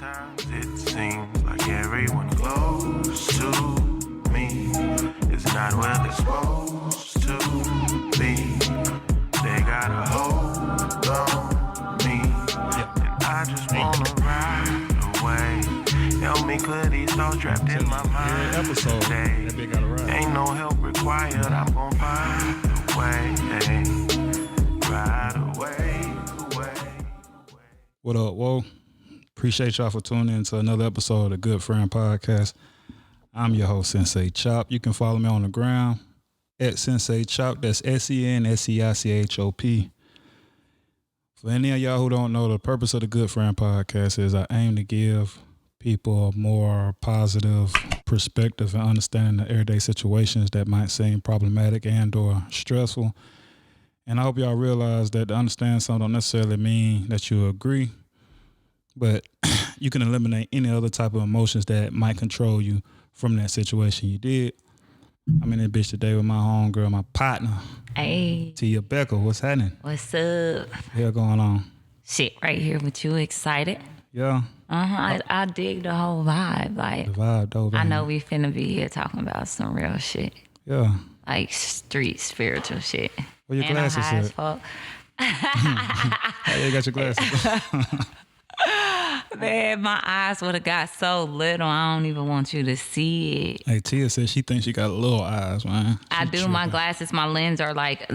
Sometimes it seems like everyone close to me is not where they're supposed to be. They got a hold on me, and I just wanna ride away. Help me clear these thoughts trapped in my mind. Episode today. that big gotta ride. Ain't no help required. I'm gonna find a way. Ride away. What up, whoa? Appreciate y'all for tuning in to another episode of the Good Friend Podcast. I'm your host, Sensei Chop. You can follow me on the ground at Sensei Chop. That's SENSEICHOP. For any of y'all who don't know, the purpose of the Good Friend Podcast is I aim to give people a more positive perspective and understanding the everyday situations that might seem problematic and or stressful. And I hope y'all realize that to understand something don't necessarily mean that you agree, but you can eliminate any other type of emotions that might control you from that situation you did. I'm in this bitch today with my homegirl, my partner. Hey. Tia Becca, what's happening? What's up? Hell going on? Shit, right here with you. Excited? Yeah. I dig the whole vibe. Like, the vibe, though. I know we finna be here talking about some real shit. Yeah. Like street spiritual shit. Where your and glasses I'm high as at? fuck. Hey, you got your glasses. Man, my eyes would have got so little. I don't even want you to see it. Hey, Tia said she thinks she got little eyes, man. I do. My glasses, my lens are like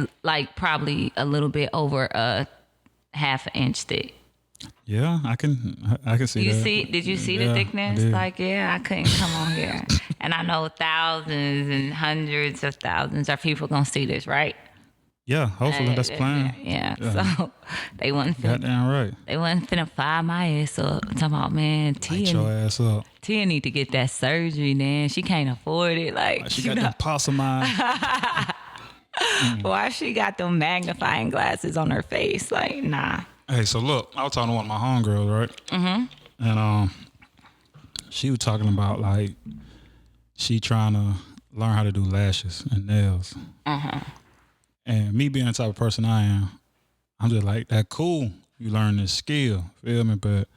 probably a little bit over a half an inch thick. Yeah, I can see that. Did you see the Yeah, thickness? I did. Like, yeah, I couldn't come on here. And I know thousands and hundreds of thousands of people gonna see this, right? Yeah, hopefully that's planned. Yeah. So they wasn't finna, Goddamn right. they wasn't finna fire my ass up. Talking about, man, Light your ass up. Tia need to get that surgery, man. She can't afford it. Like She got them possum eyes. why she got them magnifying glasses on her face? Like, nah. Hey, so look, I was talking to one of my homegirls, right? Mm-hmm. And she was talking about like she trying to learn how to do lashes and nails. Uh-huh. And me being the type of person I am, I'm just like, that cool. You learn this skill, feel me? But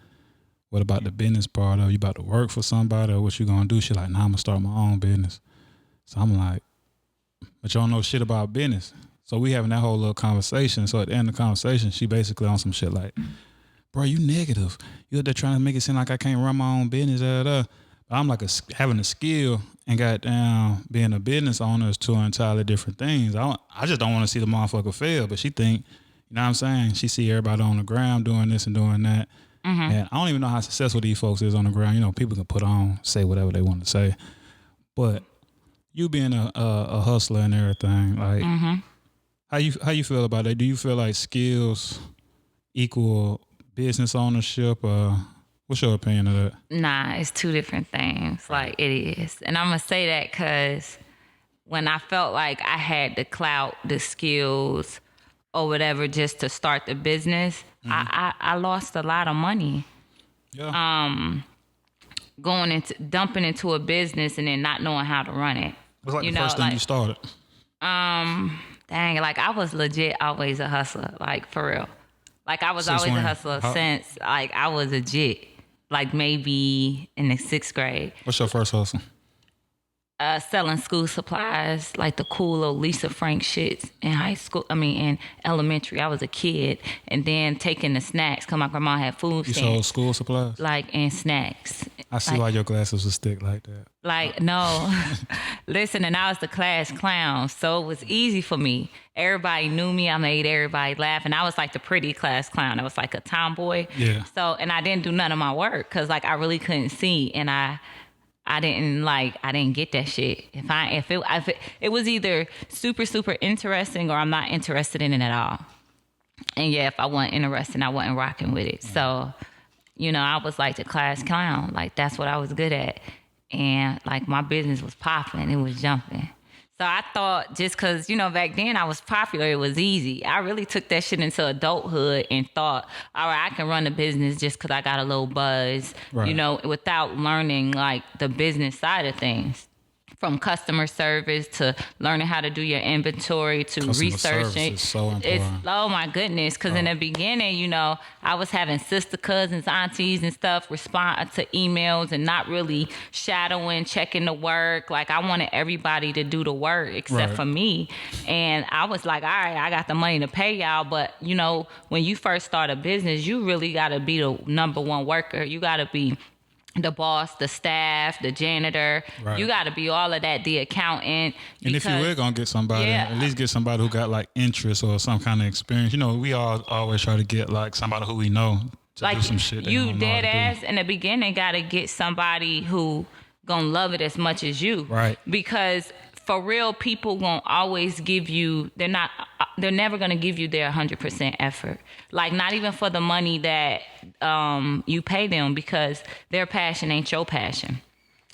what about the business part of you about to work for somebody or what you gonna do? She like, nah, I'm gonna start my own business. So I'm like, but you don't know shit about business. So we having that whole little conversation. So at the end of the conversation, she basically on some shit like, bro, you negative. You out there trying to make it seem like I can't run my own business. But I'm like having a skill and goddamn being a business owner is two entirely different things. I just don't want to see the motherfucker fail. But she think, you know what I'm saying? She see everybody on the ground doing this and doing that. Mm-hmm. And I don't even know how successful these folks is on the ground. You know, people can put on, say whatever they want to say. But you being a hustler and everything, like, mm-hmm. How you feel about that? Do you feel like skills equal business ownership? What's your opinion of that? Nah, it's two different things. Like, it is. And I'm going to say that because when I felt like I had the clout, the skills, or whatever just to start the business, mm-hmm. I lost a lot of money. Yeah. Dumping into a business and then not knowing how to run it. What's like the first thing you started? Dang, like I was legit always a hustler, like for real. Like I was always a hustler since like I was legit, like maybe in the 6th grade. What's your first hustle? Selling school supplies, like the cool little Lisa Frank shits in elementary. I was a kid, and then taking the snacks, cause my grandma had food stamps. You sold school supplies? Like, and snacks. I see why your glasses would stick like that. Like, no. Listen, and I was the class clown, so it was easy for me. Everybody knew me. I made everybody laugh, and I was like the pretty class clown. I was like a tomboy. Yeah. So, and I didn't do none of my work, cause like I really couldn't see, and I didn't get that shit. If it was either super, super interesting or I'm not interested in it at all. And yeah, if I wasn't interested, I wasn't rocking with it. So, you know, I was like the class clown. Like that's what I was good at. And like my business was popping, it was jumping. So I thought just because, you know, back then I was popular, it was easy. I really took that shit into adulthood and thought, all right, I can run a business just because I got a little buzz, right. You know, without learning like the business side of things. from customer service to learning how to do your inventory to Customer researching. service is so important. Oh my goodness. Because in the beginning, you know, I was having sister cousins, aunties and stuff respond to emails and not really shadowing, checking the work. Like I wanted everybody to do the work except Right. for me. And I was like, all right, I got the money to pay y'all. But, you know, when you first start a business, you really got to be the number one worker. You got to be the boss, the staff, the janitor. Right. You got to be all of that, the accountant. And if you were gonna get somebody, Yeah. at least get somebody who got like interest or some kind of experience. You know, we all always try to get like somebody who we know to like do some shit. they you don't know how dead to do. ass in the beginning got to get somebody who gonna love it as much as you. Right. Because for real, people won't always give you, they're never going to give you their 100% effort. Like, not even for the money that you pay them, because their passion ain't your passion.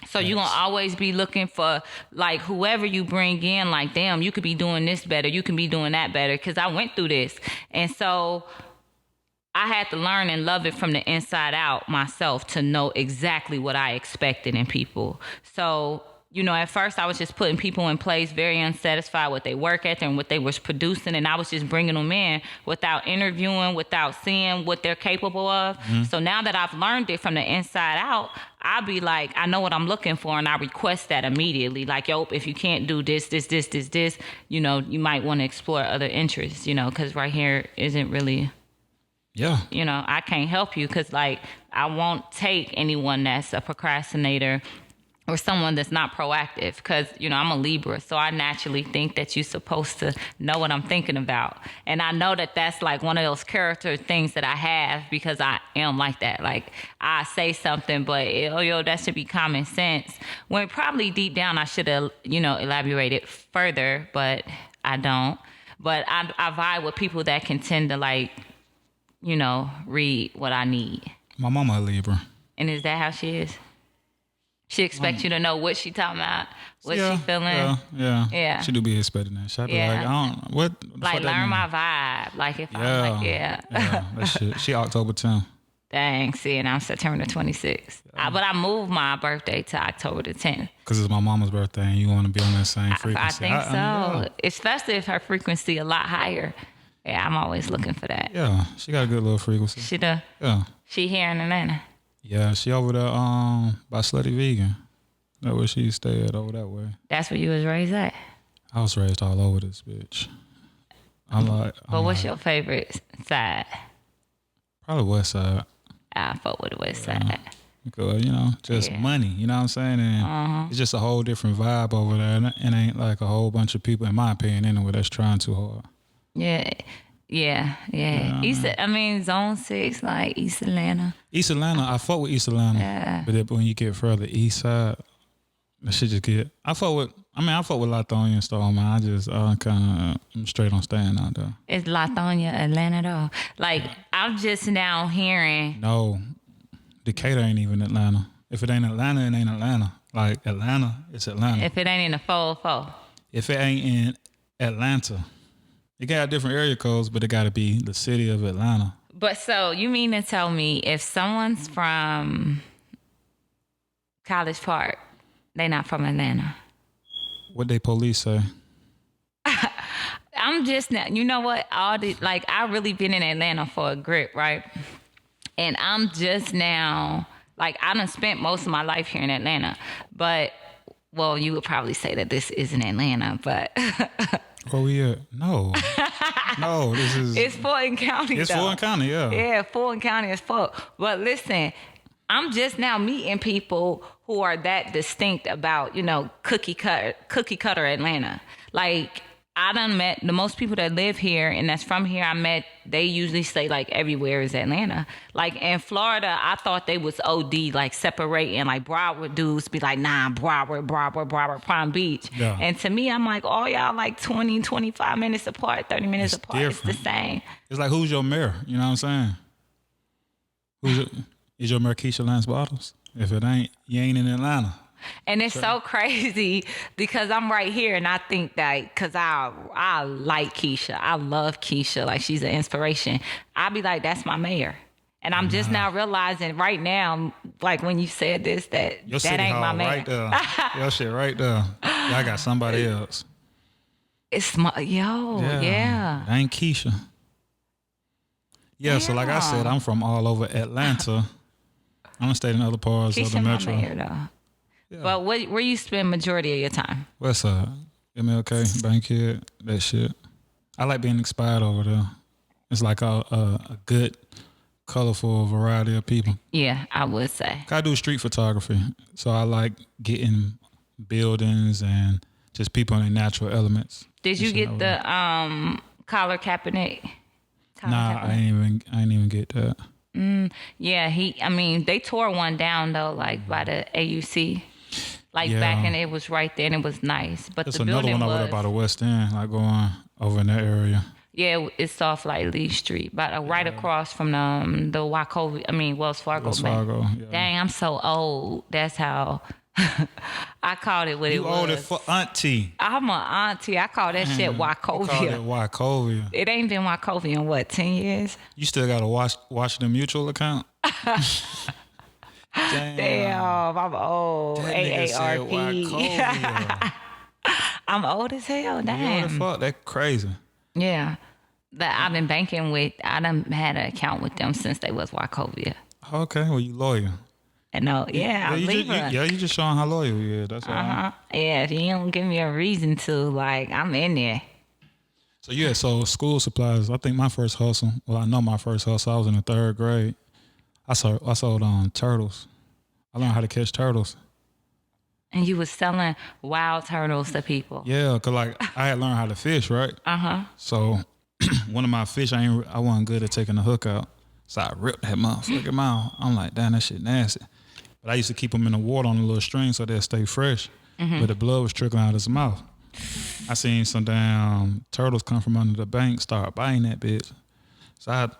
So you're going to always be looking for, like, whoever you bring in, like, damn, you could be doing this better. You can be doing that better. Because I went through this. And so I had to learn and love it from the inside out myself to know exactly what I expected in people. So, you know, at first I was just putting people in place very unsatisfied with their work ethic and what they was producing, and I was just bringing them in without interviewing, without seeing what they're capable of. Mm-hmm. So now that I've learned it from the inside out, I'll be like, I know what I'm looking for, and I request that immediately. Like, yo, if you can't do this, you know, you might want to explore other interests, you know, because right here isn't really... Yeah. You know, I can't help you because, like, I won't take anyone that's a procrastinator or someone that's not proactive because, you know, I'm a Libra. So I naturally think that you're supposed to know what I'm thinking about. And I know that that's like one of those character things that I have because I am like that. Like, I say something, but, that should be common sense. When probably deep down I should have, you know, elaborated further, but I don't. But I vibe with people that can tend to, like, you know, read what I need. My mama a Libra. And is that how she is? She expects you to know what she talking about, what she feeling. Yeah. She do be expecting that. She be like, I don't, what like, learn my vibe. Like, if I'm like, yeah, that shit. She October 10th. Dang, see, and I'm September the 26th. But I moved my birthday to October the 10th. Because it's my mama's birthday and you want to be on that same frequency. I think so. Especially if her frequency a lot higher. Yeah, I'm always looking for that. Yeah, she got a good little frequency. She does? Yeah. She here in Atlanta? Yeah, she over there by Slutty Vegan. That's where she stay at, over that way. That's where you was raised at? I was raised all over this bitch. What's your favorite side? Probably West Side. I fuck with the West Side. Because, you know, just money, you know what I'm saying? And it's just a whole different vibe over there. And it ain't like a whole bunch of people, in my opinion, anyway, that's trying too hard. Yeah. Zone 6, like East Atlanta. East Atlanta, I fuck with East Atlanta. Yeah. But when you get further east side, that shit just get... I fuck with Lithonia and stuff, man. I just I'm straight on staying out there. Is Lithonia Atlanta, though? Like, I'm just now hearing... No. Decatur ain't even Atlanta. If it ain't Atlanta, it ain't Atlanta. Like, Atlanta, it's Atlanta. If it ain't in the 404. If it ain't in Atlanta... It got different area codes, but it got to be the city of Atlanta. But so you mean to tell me if someone's from College Park, they not from Atlanta? What they police say? I'm just now, you know what? I really been in Atlanta for a grip, right? And I'm just now, like, I done spent most of my life here in Atlanta. But, well, you would probably say that this isn't Atlanta, but... Where we at? No, this is... It's Fulton County, It's Fulton County, yeah. Yeah, Fulton County is fuck. But listen, I'm just now meeting people who are that distinct about, you know, cookie cutter Atlanta. Like, I done met the most people that live here and that's from here. I met, they usually say like everywhere is Atlanta. Like in Florida, I thought they was OD, like separating, like Broward dudes be like, nah, Broward, Palm Beach. Yeah. And to me, I'm like, oh, y'all like 20, 25 minutes apart, 30 minutes apart. Different. It's the same. It's like, who's your mayor? You know what I'm saying? Is your mayor Keisha Lance Bottles? If it ain't, you ain't in Atlanta. And it's so crazy because I'm right here and I think that because I like Keisha. I love Keisha. Like, she's an inspiration. I be like, that's my mayor. And I'm just now realizing right now, like when you said this, that Your that city ain't hall my man. right there. Your shit right there. I got somebody else. It's my yeah. It ain't Keisha. Yeah, so like I said, I'm from all over Atlanta. I don't stay in other parts of the metro. My mayor, though. Yeah. But where you spend majority of your time? West Side, MLK, Bankhead, that shit. I like being inspired over there. It's like a good, colorful variety of people. Yeah, I would say. I do street photography, so I like getting buildings and just people in their natural elements. Did you get the collar cabinet? Nah, I ain't even get that. Yeah, they tore one down though, like by the AUC. Like back and it was right there and it was nice. But there's the another building one over there by the West End, like going over in that area. Yeah, it's off like Lee Street, but right across from the Wachovia, Wells Fargo. Wells Fargo, yeah. Dang, I'm so old. That's how I called it what it was. You old it for auntie. I'm an auntie. I call that shit Wachovia. Call it Wachovia. It ain't been Wachovia in what, 10 years? You still got to watch the mutual account? Damn, I'm old. AARP. I'm old as hell. Damn. You old as fuck. That's crazy. Yeah. That I've been banking with. I done had an account with them since they was Wachovia. Okay, well you loyal. No, yeah, you just showing how loyal you is. That's all. Yeah, if you don't give me a reason to, like, I'm in there. So school supplies. I think my first hustle. Well, I know my first hustle. I was in the 3rd grade. I sold turtles. I learned how to catch turtles. And you was selling wild turtles to people. Yeah, cause like I had learned how to fish, right? So one of my fish, I wasn't good at taking the hook out, so I ripped that motherfucker out. I'm like, damn, that shit nasty. But I used to keep them in the water on a little string so they'll stay fresh. But the blood was trickling out of his mouth. I seen some damn turtles come from under the bank, start biting that bitch. So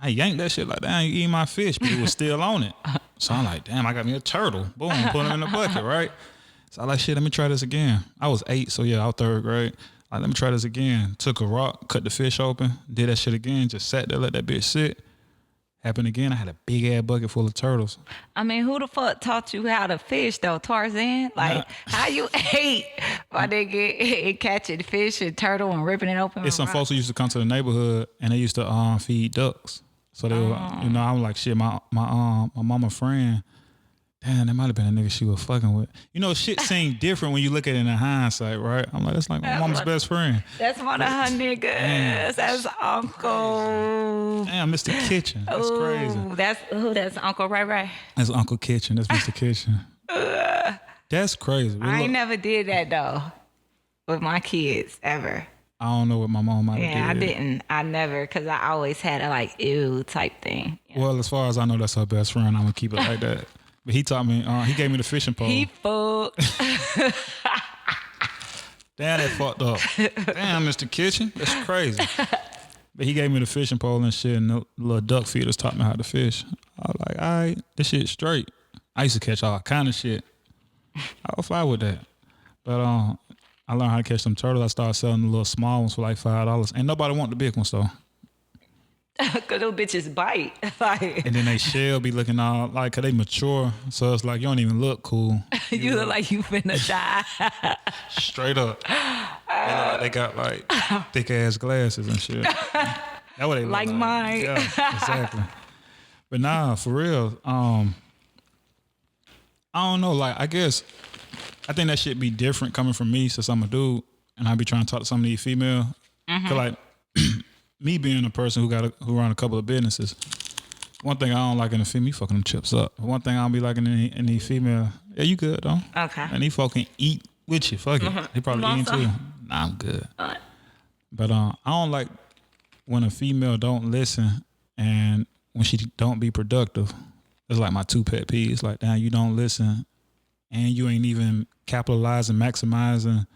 I yanked that shit like, damn, you eating my fish, but it was still on it. So I'm like, damn, I got me a turtle. Boom, put him in the bucket, right? So I like, shit, let me try this again. I was 8, so yeah, I was 3rd grade. Like, let me try this again. Took a rock, cut the fish open, did that shit again, just sat there, let that bitch sit. Happened again, I had a big ass bucket full of turtles. Who the fuck taught you how to fish though, Tarzan? Like, how you ate my nigga catching fish and turtle and ripping it open? It's some folks who used to come to the neighborhood and they used to feed ducks. So they were, I'm like, shit, my mama friend, damn, that might have been a nigga she was fucking with. Shit seemed different when you look at it in hindsight, right? I'm like, that's like my mama's best friend. That's one of her niggas. Damn. That's Uncle. Damn, Mr. Kitchen. That's crazy. That's Uncle Ray. That's Uncle Kitchen. That's Mr. Kitchen. That's crazy. I ain't never did that though with my kids ever. I don't know what my mom might have did. Yeah, I didn't. I never, because I always had a like ew type thing. Well, as far as I know, that's her best friend. I'm gonna keep it like that. But he taught me. He gave me the fishing pole. He fucked. Damn, that fucked up. Damn, Mr. Kitchen, that's crazy. But he gave me the fishing pole and shit, and the little duck feeders taught me how to fish. I was like, all right, this shit's straight. I used to catch all kind of shit. I was fine with that. But I learned how to catch some turtles. I started selling the little small ones for like $5. Ain't nobody want the big ones though. Cause those bitches bite. Like, and then they shell be looking all like, cause they mature. So it's like you don't even look cool. You look like you finna die. Straight up. They got like thick ass glasses and shit. That what they look like. Mine. Yeah, exactly. But nah, for real. I don't know. Like, I think that shit be different coming from me since I'm a dude, and I be trying to talk to some of these female. Cause like. Me being a person who run a couple of businesses, one thing I don't like in a female, you fucking them chips up. One thing I don't be liking in the female, yeah, you good though. Okay. And these folk can eat with you, fuck it. They probably eating too. Nah, I'm good. But I don't like when a female don't listen and when she don't be productive. It's like my 2 pet peeves. Like, damn, you don't listen and you ain't even capitalizing, maximizing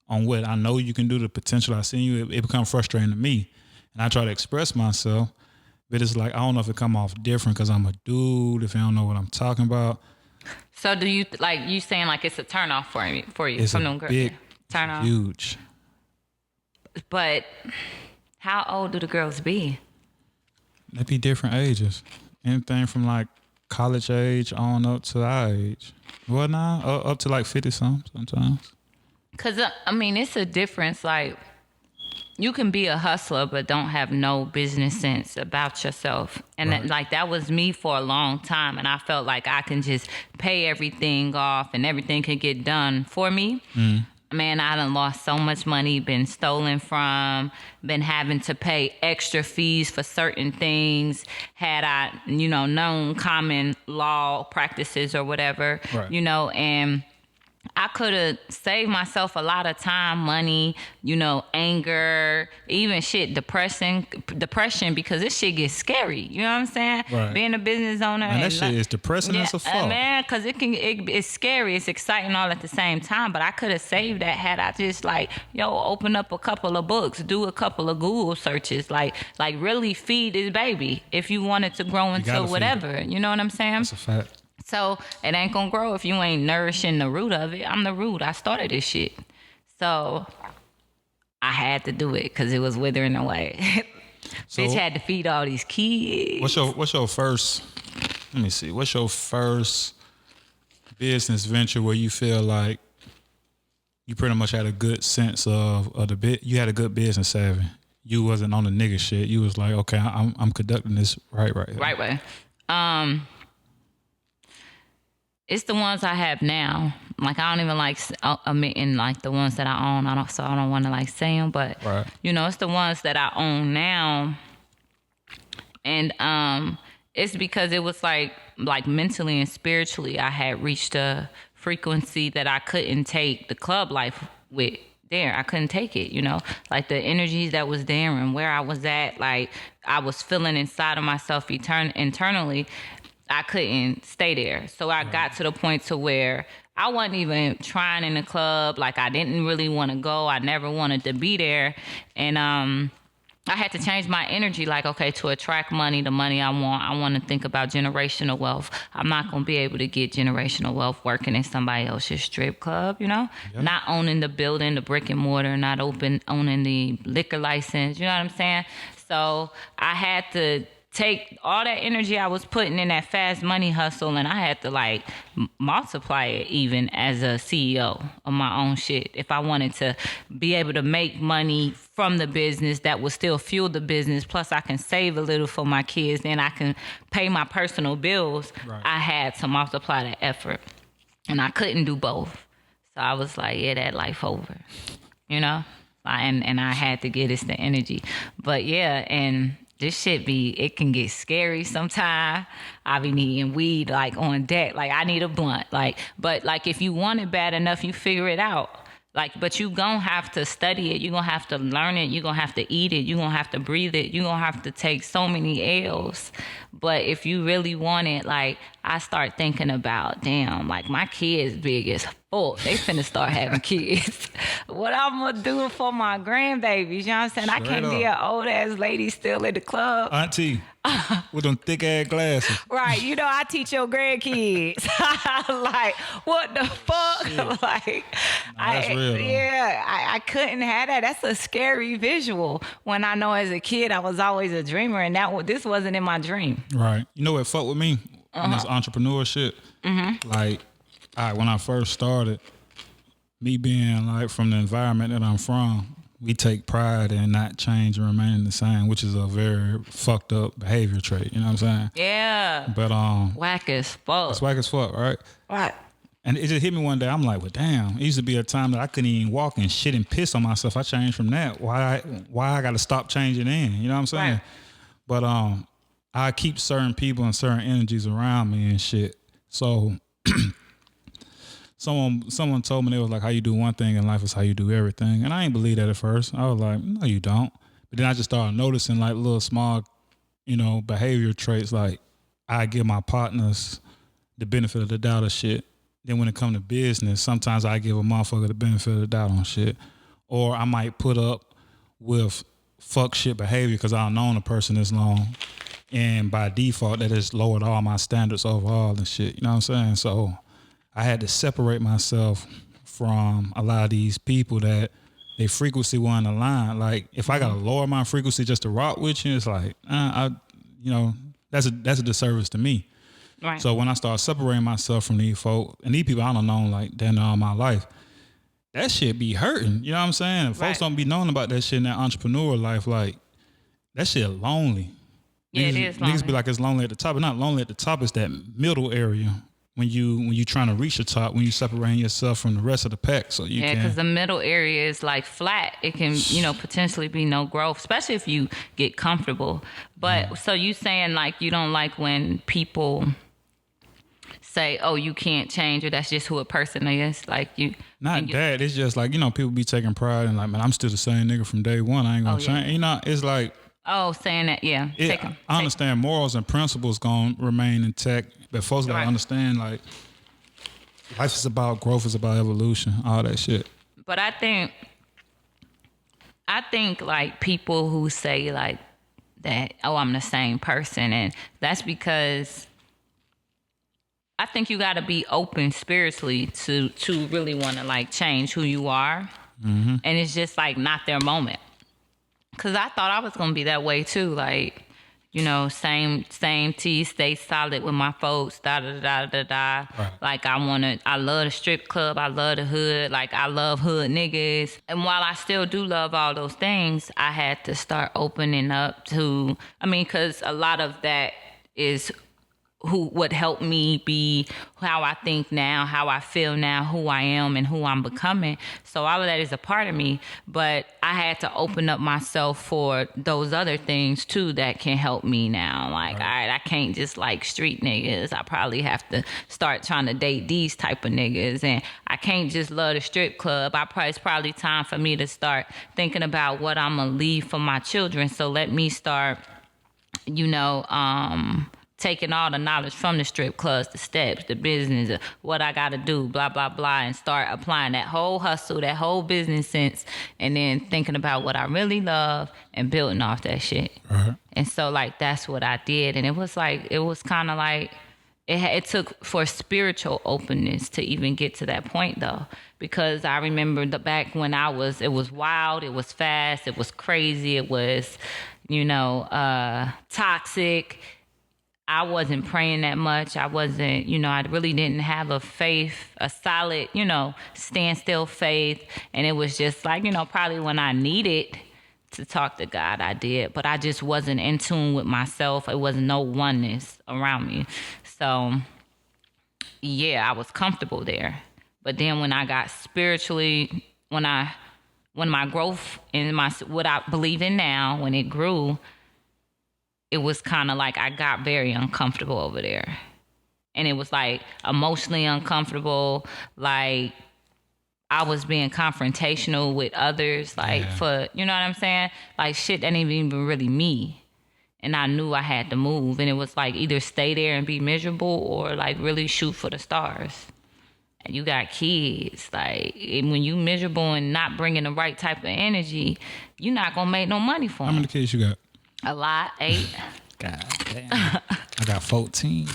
on what I know you can do, the potential I see in you. It becomes frustrating to me. And I try to express myself, but it's like, I don't know if it come off different because I'm a dude, if I don't know what I'm talking about. So do you, like, you saying like it's a turn off for you it's from a them girls? Big, turn off? Huge. But how old do the girls be? They be different ages. Anything from like college age on up to our age. Well, nah, up to like 50 sometimes. Cause I mean, it's a difference. Like, you can be a hustler but don't have no business sense about yourself, and that was me for a long time. And I felt like I can just pay everything off and everything can get done for me. Man, I done lost so much money, been stolen from, been having to pay extra fees for certain things. Had I, known common law practices or whatever, and I could have saved myself a lot of time, money, anger, even depression, because this shit gets scary. You know what I'm saying? Right. Being a business owner. And that shit is depressing as a fuck. Man, because it's scary. It's exciting all at the same time. But I could have saved that had I just open up a couple of books, do a couple of Google searches, like really feed this baby if you wanted to grow into whatever. You know what I'm saying? That's a fact. So it ain't gonna grow if you ain't nourishing the root of it. I'm the root. I started this shit. So I had to do it because it was withering away. So, bitch had to feed all these kids. What's your first, let me see, what's your first business venture where you feel like you pretty much had a good sense of the bit, you had a good business savvy. You wasn't on the nigga shit. You was like, okay, I'm conducting this right here. Right way. It's the ones I have now. Like, I don't even like omitting like the ones that I own. I don't want to like say them, but it's the ones that I own now. And it's because it was like mentally and spiritually, I had reached a frequency that I couldn't take the club life with. I couldn't take it, like the energies that was there and where I was at, like I was feeling inside of myself internally. I couldn't stay there. So I got to the point to where I wasn't even trying in the club. Like, I didn't really want to go. I never wanted to be there. And I had to change my energy, like, okay, to attract money, the money I want to think about generational wealth. I'm not going to be able to get generational wealth working in somebody else's strip club, not owning the building, the brick and mortar, not owning the liquor license, you know what I'm saying? So I had to take all that energy I was putting in that fast money hustle, and I had to multiply it even as a CEO of my own shit. If I wanted to be able to make money from the business that would still fuel the business, plus I can save a little for my kids, then I can pay my personal bills. I had to multiply the effort, and I couldn't do both. So I was like, yeah, that life over, and I had to get the energy. But yeah, and this shit it can get scary sometimes. I be needing weed on deck. I need a blunt. But if you want it bad enough, you figure it out. But you gonna have to study it. You gonna have to learn it. You gonna have to eat it. You gonna have to breathe it. You gonna have to take so many L's. But if you really want it, I start thinking about, damn, my kids big as fuck. They finna start having kids. What I'm gonna do for my grandbabies? You know what I'm saying? I can't be an old ass lady still at the club. Auntie, with them thick ass glasses. Right, I teach your grandkids. What the fuck? Yeah. That's real. Yeah, I couldn't have that. That's a scary visual. When I know as a kid I was always a dreamer, and this wasn't in my dream. Right. You know what fucked with me in this entrepreneur shit? Mm-hmm. When I first started, me being from the environment that I'm from, we take pride in not change and remaining the same, which is a very fucked up behavior trait. You know what I'm saying? Yeah. But whack as fuck. It's whack as fuck, right? Right. And it just hit me one day. I'm like, well, damn. It used to be a time that I couldn't even walk and shit and piss on myself. I changed from that. Why I got to stop changing in? You know what I'm saying? Right. But I keep certain people and certain energies around me and shit. So someone told me, they was like, how you do one thing in life is how you do everything. And I ain't believe that at first. I was like, no, you don't. But then I just started noticing little small, behavior traits. I give my partners the benefit of the doubt of shit. Then when it come to business, sometimes I give a motherfucker the benefit of the doubt on shit. Or I might put up with fuck shit behavior because I've known a person this long. And by default, that has lowered all my standards overall and shit. You know what I'm saying? So I had to separate myself from a lot of these people that their frequency wasn't aligned. If I gotta lower my frequency just to rock with you, it's that's a disservice to me. Right. So when I started separating myself from these folk, and these people I don't know like damn all my life, that shit be hurting. You know what I'm saying? If folks don't be knowing about that shit in that entrepreneur life, like that shit lonely. Yeah, niggas, it is lonely. Niggas be like it's lonely at the top, but not lonely at the top. It's that middle area when you trying to reach the top, when you separating yourself from the rest of the pack, so you can. Because the middle area is like flat. It can, potentially be no growth, especially if you get comfortable. But so you saying like you don't like when people say, "Oh, you can't change," or that's just who a person is. Like you. Not that. It's just like people be taking pride and like, man, I'm still the same nigga from day one. I ain't gonna change. It's like. Oh, saying that, yeah. I understand morals and principles gonna remain intact, but folks gotta understand like life is about growth, is about evolution, all that shit. But I think like people who say like that, oh, I'm the same person, and that's because I think you gotta be open spiritually to really wanna like change who you are. Mm-hmm. And it's just like not their moment. Cause I thought I was gonna be that way too, like, same T, stay solid with my folks, da da da da da. Right. Like I love the strip club, I love the hood, like I love hood niggas. And while I still do love all those things, I had to start opening up to, cause a lot of that is what helped me be how I think now, how I feel now, who I am and who I'm becoming. So all of that is a part of me, but I had to open up myself for those other things too that can help me now. Like, all right, I can't just like street niggas. I probably have to start trying to date these type of niggas, and I can't just love the strip club. It's probably time for me to start thinking about what I'm gonna leave for my children. So let me start, taking all the knowledge from the strip clubs, the steps, the business, what I got to do, blah, blah, blah, and start applying that whole hustle, that whole business sense, and then thinking about what I really love and building off that shit. Uh-huh. And so, like, that's what I did. And it was kind of like, it took for spiritual openness to even get to that point, though, because I remember back when it was wild, it was fast, it was crazy, it was, toxic. I wasn't praying that much. I wasn't, I really didn't have a solid, standstill faith. And it was just like, probably when I needed to talk to God, I did. But I just wasn't in tune with myself. It was no oneness around me. So, yeah, I was comfortable there. But then when I got spiritually, when my growth and what I believe in now, when it grew, it was kind of like I got very uncomfortable over there. And it was like emotionally uncomfortable. Like I was being confrontational with others, like for, you know what I'm saying? Like shit that ain't even really me. And I knew I had to move. And it was like either stay there and be miserable or like really shoot for the stars. And you got kids. Like when you miserable and not bringing the right type of energy, you're not going to make no money for them. How many kids you got? A lot, 8. God damn. I got 14.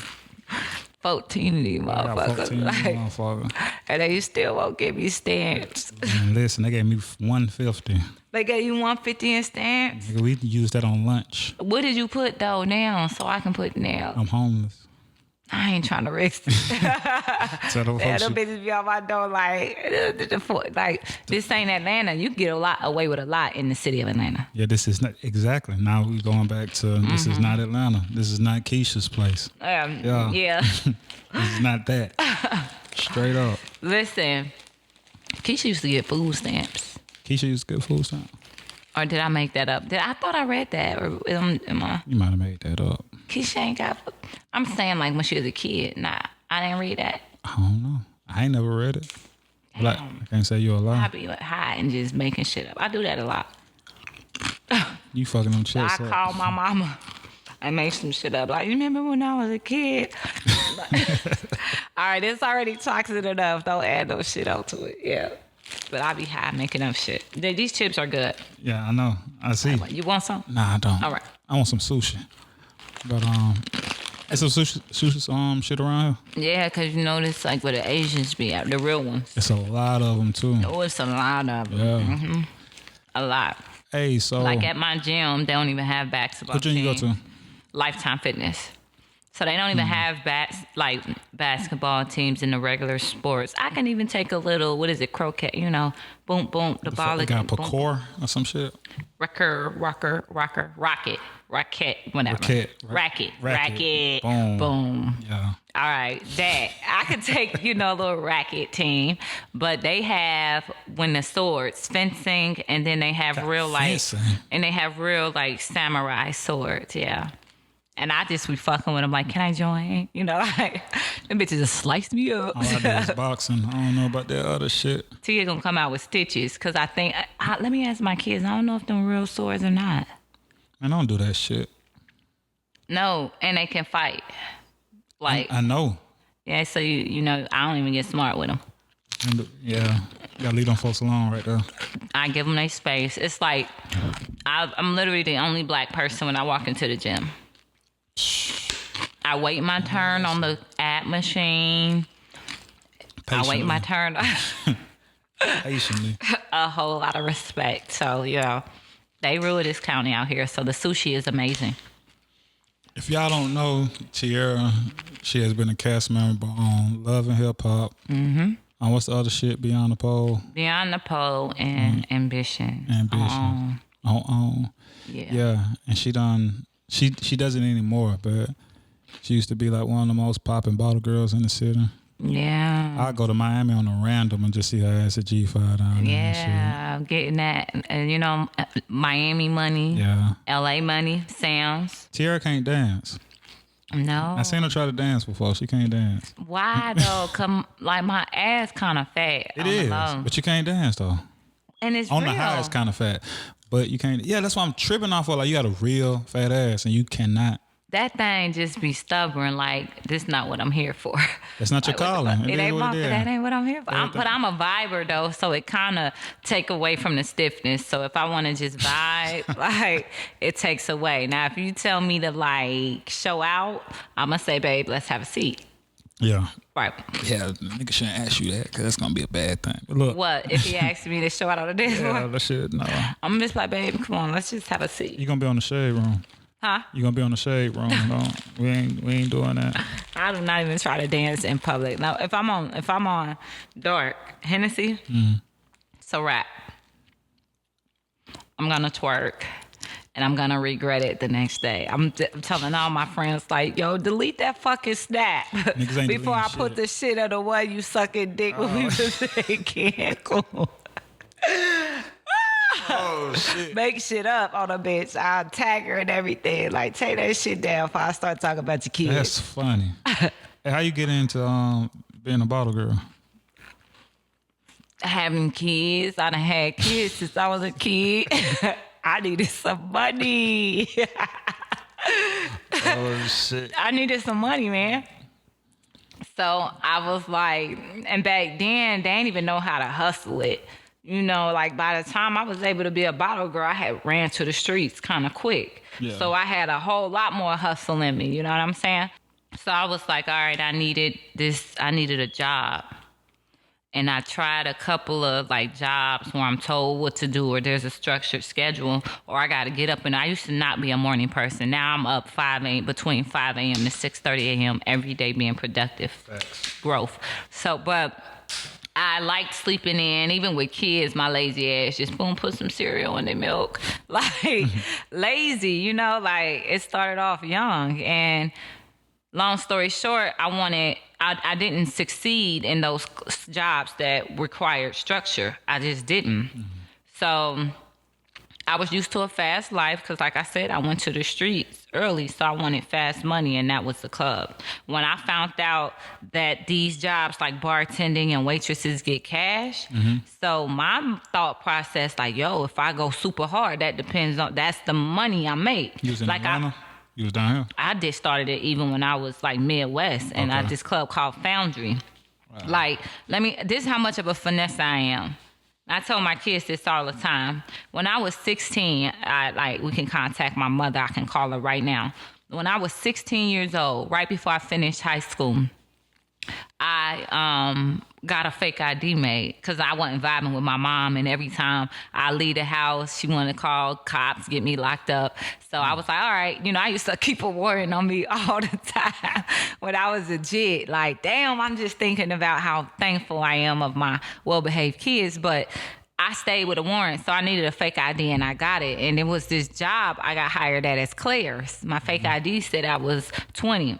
14 of these motherfuckers. And they still won't give me stamps. Man, listen, they gave me $150. They gave you $150 in stamps? We use that on lunch. What did you put though now so I can put now? I'm homeless. I ain't trying to risk it. Them bitches be on my door like this ain't Atlanta. You get away with a lot in the city of Atlanta. Yeah, this is not exactly. Now we're going back to this is not Atlanta. This is not Keisha's place. Yeah. This is not that. Straight up. Listen, Keisha used to get food stamps. Keisha used to get food stamps. Or did I make that up? I thought I read that. Or am I? You might have made that up. Keisha ain't got. I'm saying like when she was a kid. Nah, I didn't read that. I don't know. I ain't never read it. But I can't say you're a liar. I be like high and just making shit up. I do that a lot. You fucking them chicks I up. call my mama and make some shit up. Like, you remember when I was a kid? All right, it's already toxic enough. Don't add no shit onto it. Yeah. But I be high making up shit. These chips are good. Yeah, I know. I see. You want some? Nah, I don't. All right. I want some sushi. But there's some sushi shit around here. Yeah, cause you know this like where the Asians be at, the real ones. It's a lot of them too. Oh, it's a lot of them. Yeah. Mm-hmm. A lot. Hey, so like at my gym, they don't even have basketball. What gym you go to? Lifetime Fitness. So they don't even have basketball teams in the regular sports. I can even take a little, what is it, croquet, boom, boom, the ball. They got boom, parkour or some shit. Rocket, whatever. Racket. Boom. Yeah. All right, that. I could take, a little racket team, but they have, when the swords, fencing, and then they have real samurai swords, yeah. And I just be fucking with them like, can I join? Like, them bitches just sliced me up. All I do is boxing. I don't know about that other shit. Tia gonna come out with stitches, because I think, let me ask my kids, I don't know if them real swords or not. Man, don't do that shit. No, and they can fight. Like I know. Yeah, so I don't even get smart with them. Yeah, you gotta leave them folks alone right there. I give them their space. It's like, I'm literally the only black person when I walk into the gym. I wait my turn on the ab machine. Patiently. I wait my turn. Patiently. A whole lot of respect. So, they rule this county out here. So the sushi is amazing. If y'all don't know, Tiara, she has been a cast member on Love and Hip Hop. Mm-hmm. What's the other shit? Beyond the Pole? Beyond the Pole and Ambition. Yeah. And she doesn't anymore, but she used to be like one of the most popping bottle girls in the city. Yeah. I go to Miami on a random and just see her ass at G5 down there. Yeah, getting that, Miami money. Yeah. LA money, sounds. Tiara can't dance. No. I seen her try to dance before. She can't dance. Why though? My ass kind of fat. It is, but you can't dance though. And it's on real. The high, it's kind of fat, but you can't. Yeah, that's why I'm tripping off of. Like, you got a real fat ass, and you cannot. That thing just be stubborn. Like, this not what I'm here for. That's not your calling. That ain't what I'm here for. But I'm a viber though, so it kind of take away from the stiffness. So if I want to just vibe, it takes away. Now, if you tell me to show out, I'm gonna say, babe, let's have a seat. Yeah. Right. Yeah, nigga shouldn't ask you that, because that's gonna be a bad thing. But look. What if he asks me to show out on the dance floor? Yeah, that shit. No. I'm just like, babe, come on, let's just have a seat. You gonna be on the shade room. Huh? You gonna be on the shade room? No, we ain't doing that. I do not even try to dance in public. Now, if I'm on dark Hennessy, it's a wrap. I'm gonna twerk, and I'm gonna regret it the next day. I'm telling all my friends, like, yo, delete that fucking snap before I put the shit of the way you sucking dick when we was in cool. Oh, shit. Make shit up on a bitch. I'll tag her and everything. Like, take that shit down before I start talking about your kids. That's funny. Hey, how you get into being a bottle girl? Having kids. I done had kids since I was a kid. I needed some money. Oh, shit. I needed some money, man. So I was like, and back then, they didn't even know how to hustle it. By the time I was able to be a bottle girl, I had ran to the streets kind of quick. Yeah. So I had a whole lot more hustle in me, you know what I'm saying? So I was like, all right, I needed a job. And I tried a couple of jobs where I'm told what to do, or there's a structured schedule, or I got to get up. And I used to not be a morning person. Now I'm up between 5 a.m. to 6:30 a.m. every day being productive. Facts. Growth. So, but I liked sleeping in, even with kids, my lazy ass, just boom, put some cereal in their milk. Lazy, it started off young. And long story short, I didn't succeed in those jobs that required structure. I just didn't. Mm-hmm. So I was used to a fast life because, like I said, I went to the streets early, so I wanted fast money, and that was the club. When I found out that these jobs like bartending and waitresses get cash, so my thought process, if I go super hard, that's the money I make. You was in Atlanta? You was down here? I just started it even when I was Midwest, and I had this club called Foundry. Wow. This is how much of a finesse I am. I told my kids this all the time. When I was 16, we can contact my mother. I can call her right now. When I was 16 years old, right before I finished high school, I got a fake ID made because I wasn't vibing with my mom, and every time I leave the house, she wanted to call cops, get me locked up. So I was like, all right, I used to keep a warrant on me all the time when I was a jit. Like, damn, I'm just thinking about how thankful I am of my well-behaved kids, but I stayed with a warrant, so I needed a fake ID, and I got it. And it was this job I got hired at as Claire's. My fake ID said I was 20.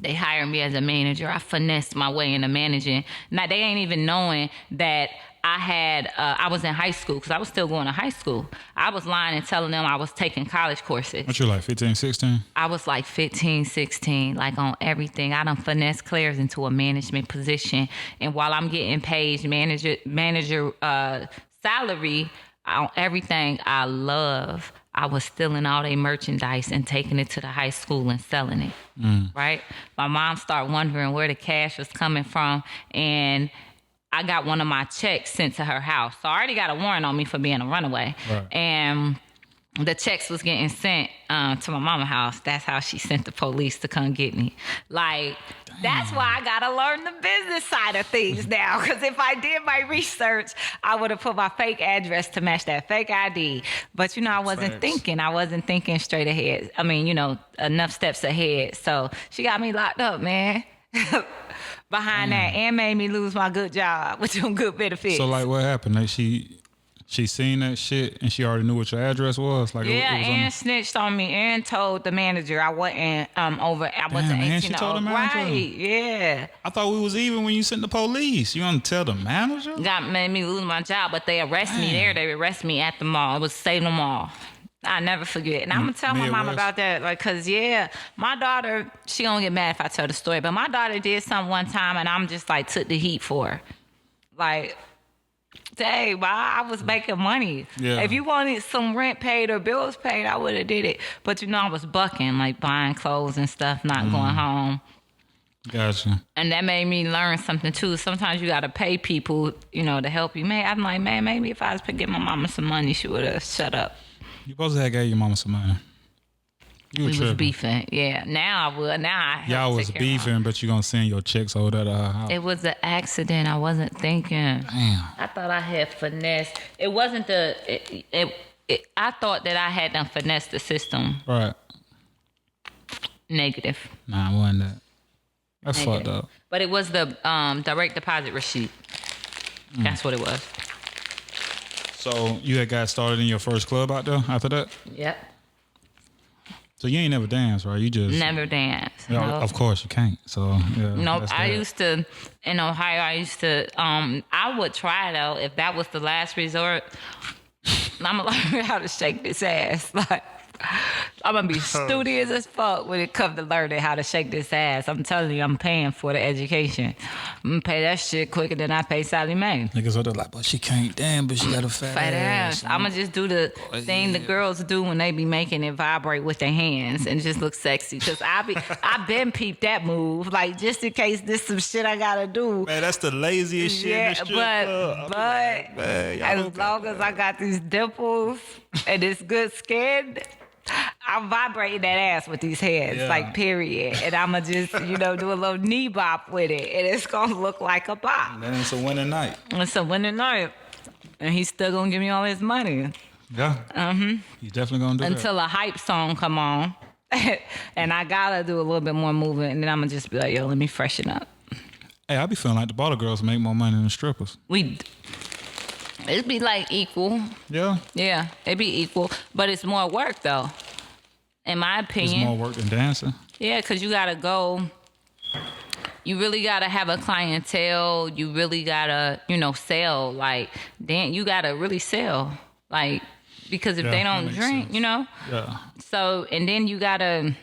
They hired me as a manager. I finessed my way into managing. Now, they ain't even knowing that I was in high school, because I was still going to high school. I was lying and telling them I was taking college courses. What you like, 15, 16? I was like 15, 16, like on everything. I done finessed Claire's into a management position. And while I'm getting paid manager salary on everything I love, I was stealing all their merchandise and taking it to the high school and selling it, right? My mom started wondering where the cash was coming from, and I got one of my checks sent to her house. So I already got a warrant on me for being a runaway. Right. And the checks was getting sent to my mama's house. That's how she sent the police to come get me. Like, that's why I got to learn the business side of things now. Because if I did my research, I would have put my fake address to match that fake ID. But, I wasn't thinking. I wasn't thinking straight ahead. I mean, enough steps ahead. So she got me locked up, man. Behind that, and made me lose my good job with them good benefits. So, like, what happened? Like, she seen that shit and she already knew what your address was? Like, yeah, it was and snitched on me and told the manager I wasn't I wasn't 18 and she told the manager? Right, yeah. I thought we was even when you sent the police. You gonna tell the manager? Made me lose my job, but they arrested me there. They arrested me at the mall. It was Salem Mall. I never forget. And I'm going to tell my mom about that. Like, because, my daughter, she don't get mad if I tell the story. But my daughter did something one time, and I'm just, like, took the heat for her. Like, dang, I was making money. Yeah. If you wanted some rent paid or bills paid, I would have did it. But, I was bucking, like, buying clothes and stuff, not going home. Gotcha. And that made me learn something, too. Sometimes you got to pay people, to help you. I'm like, man, maybe if I was to give my mama some money, she would have shut up. You supposed to have gave your mama some money. We was beefing, yeah. Now I would. Now I y'all was beefing, but you gonna send your checks over to her house. It was an accident. I wasn't thinking. Damn. I thought I had finessed. It wasn't I thought that I had done finessed the system. Right. Negative. Nah, it wasn't that. That's Negative. fucked up. But it was the direct deposit receipt. That's what it was. So you had got started in your first club out there after that? Yep. So you ain't never danced, right? You just never danced. Yeah, No. Of course you can't. So yeah. Nope. I used to in Ohio. I would try though if that was the last resort. I'm gonna learn how to shake this ass. Like, I'm gonna be studious as fuck when it comes to learning how to shake this ass. I'm telling you, I'm paying for the education. I'm gonna pay that shit quicker than I pay Sally Mae. Niggas are like, but she can't dance, but she got a fat ass. I'm gonna just do the thing the girls do when they be making it vibrate with their hands and just look sexy. Cause I been peeped that move, like just in case this some shit I gotta do. Man, that's the laziest shit in the strip club. But man, as long as I got these dimples and this good skin, I'm vibrating that ass with these hands, like period. And I'ma just, do a little knee bop with it, and it's gonna look like a bop. Then it's a winning night. It's a winning night, and he's still gonna give me all his money. Yeah. He's definitely gonna do until a hype song come on, and I gotta do a little bit more movement, and then I'ma just be like, yo, let me freshen up. Hey, I be feeling like the bottle girls make more money than the strippers. It'd be like equal. Yeah. Yeah, it'd be equal, but it's more work though. In my opinion. It's more work than dancing. Yeah, because you gotta go. You really gotta have a clientele. You really gotta, sell. Like, then you gotta really sell. Like, because if they don't drink, Yeah. So, and then you gotta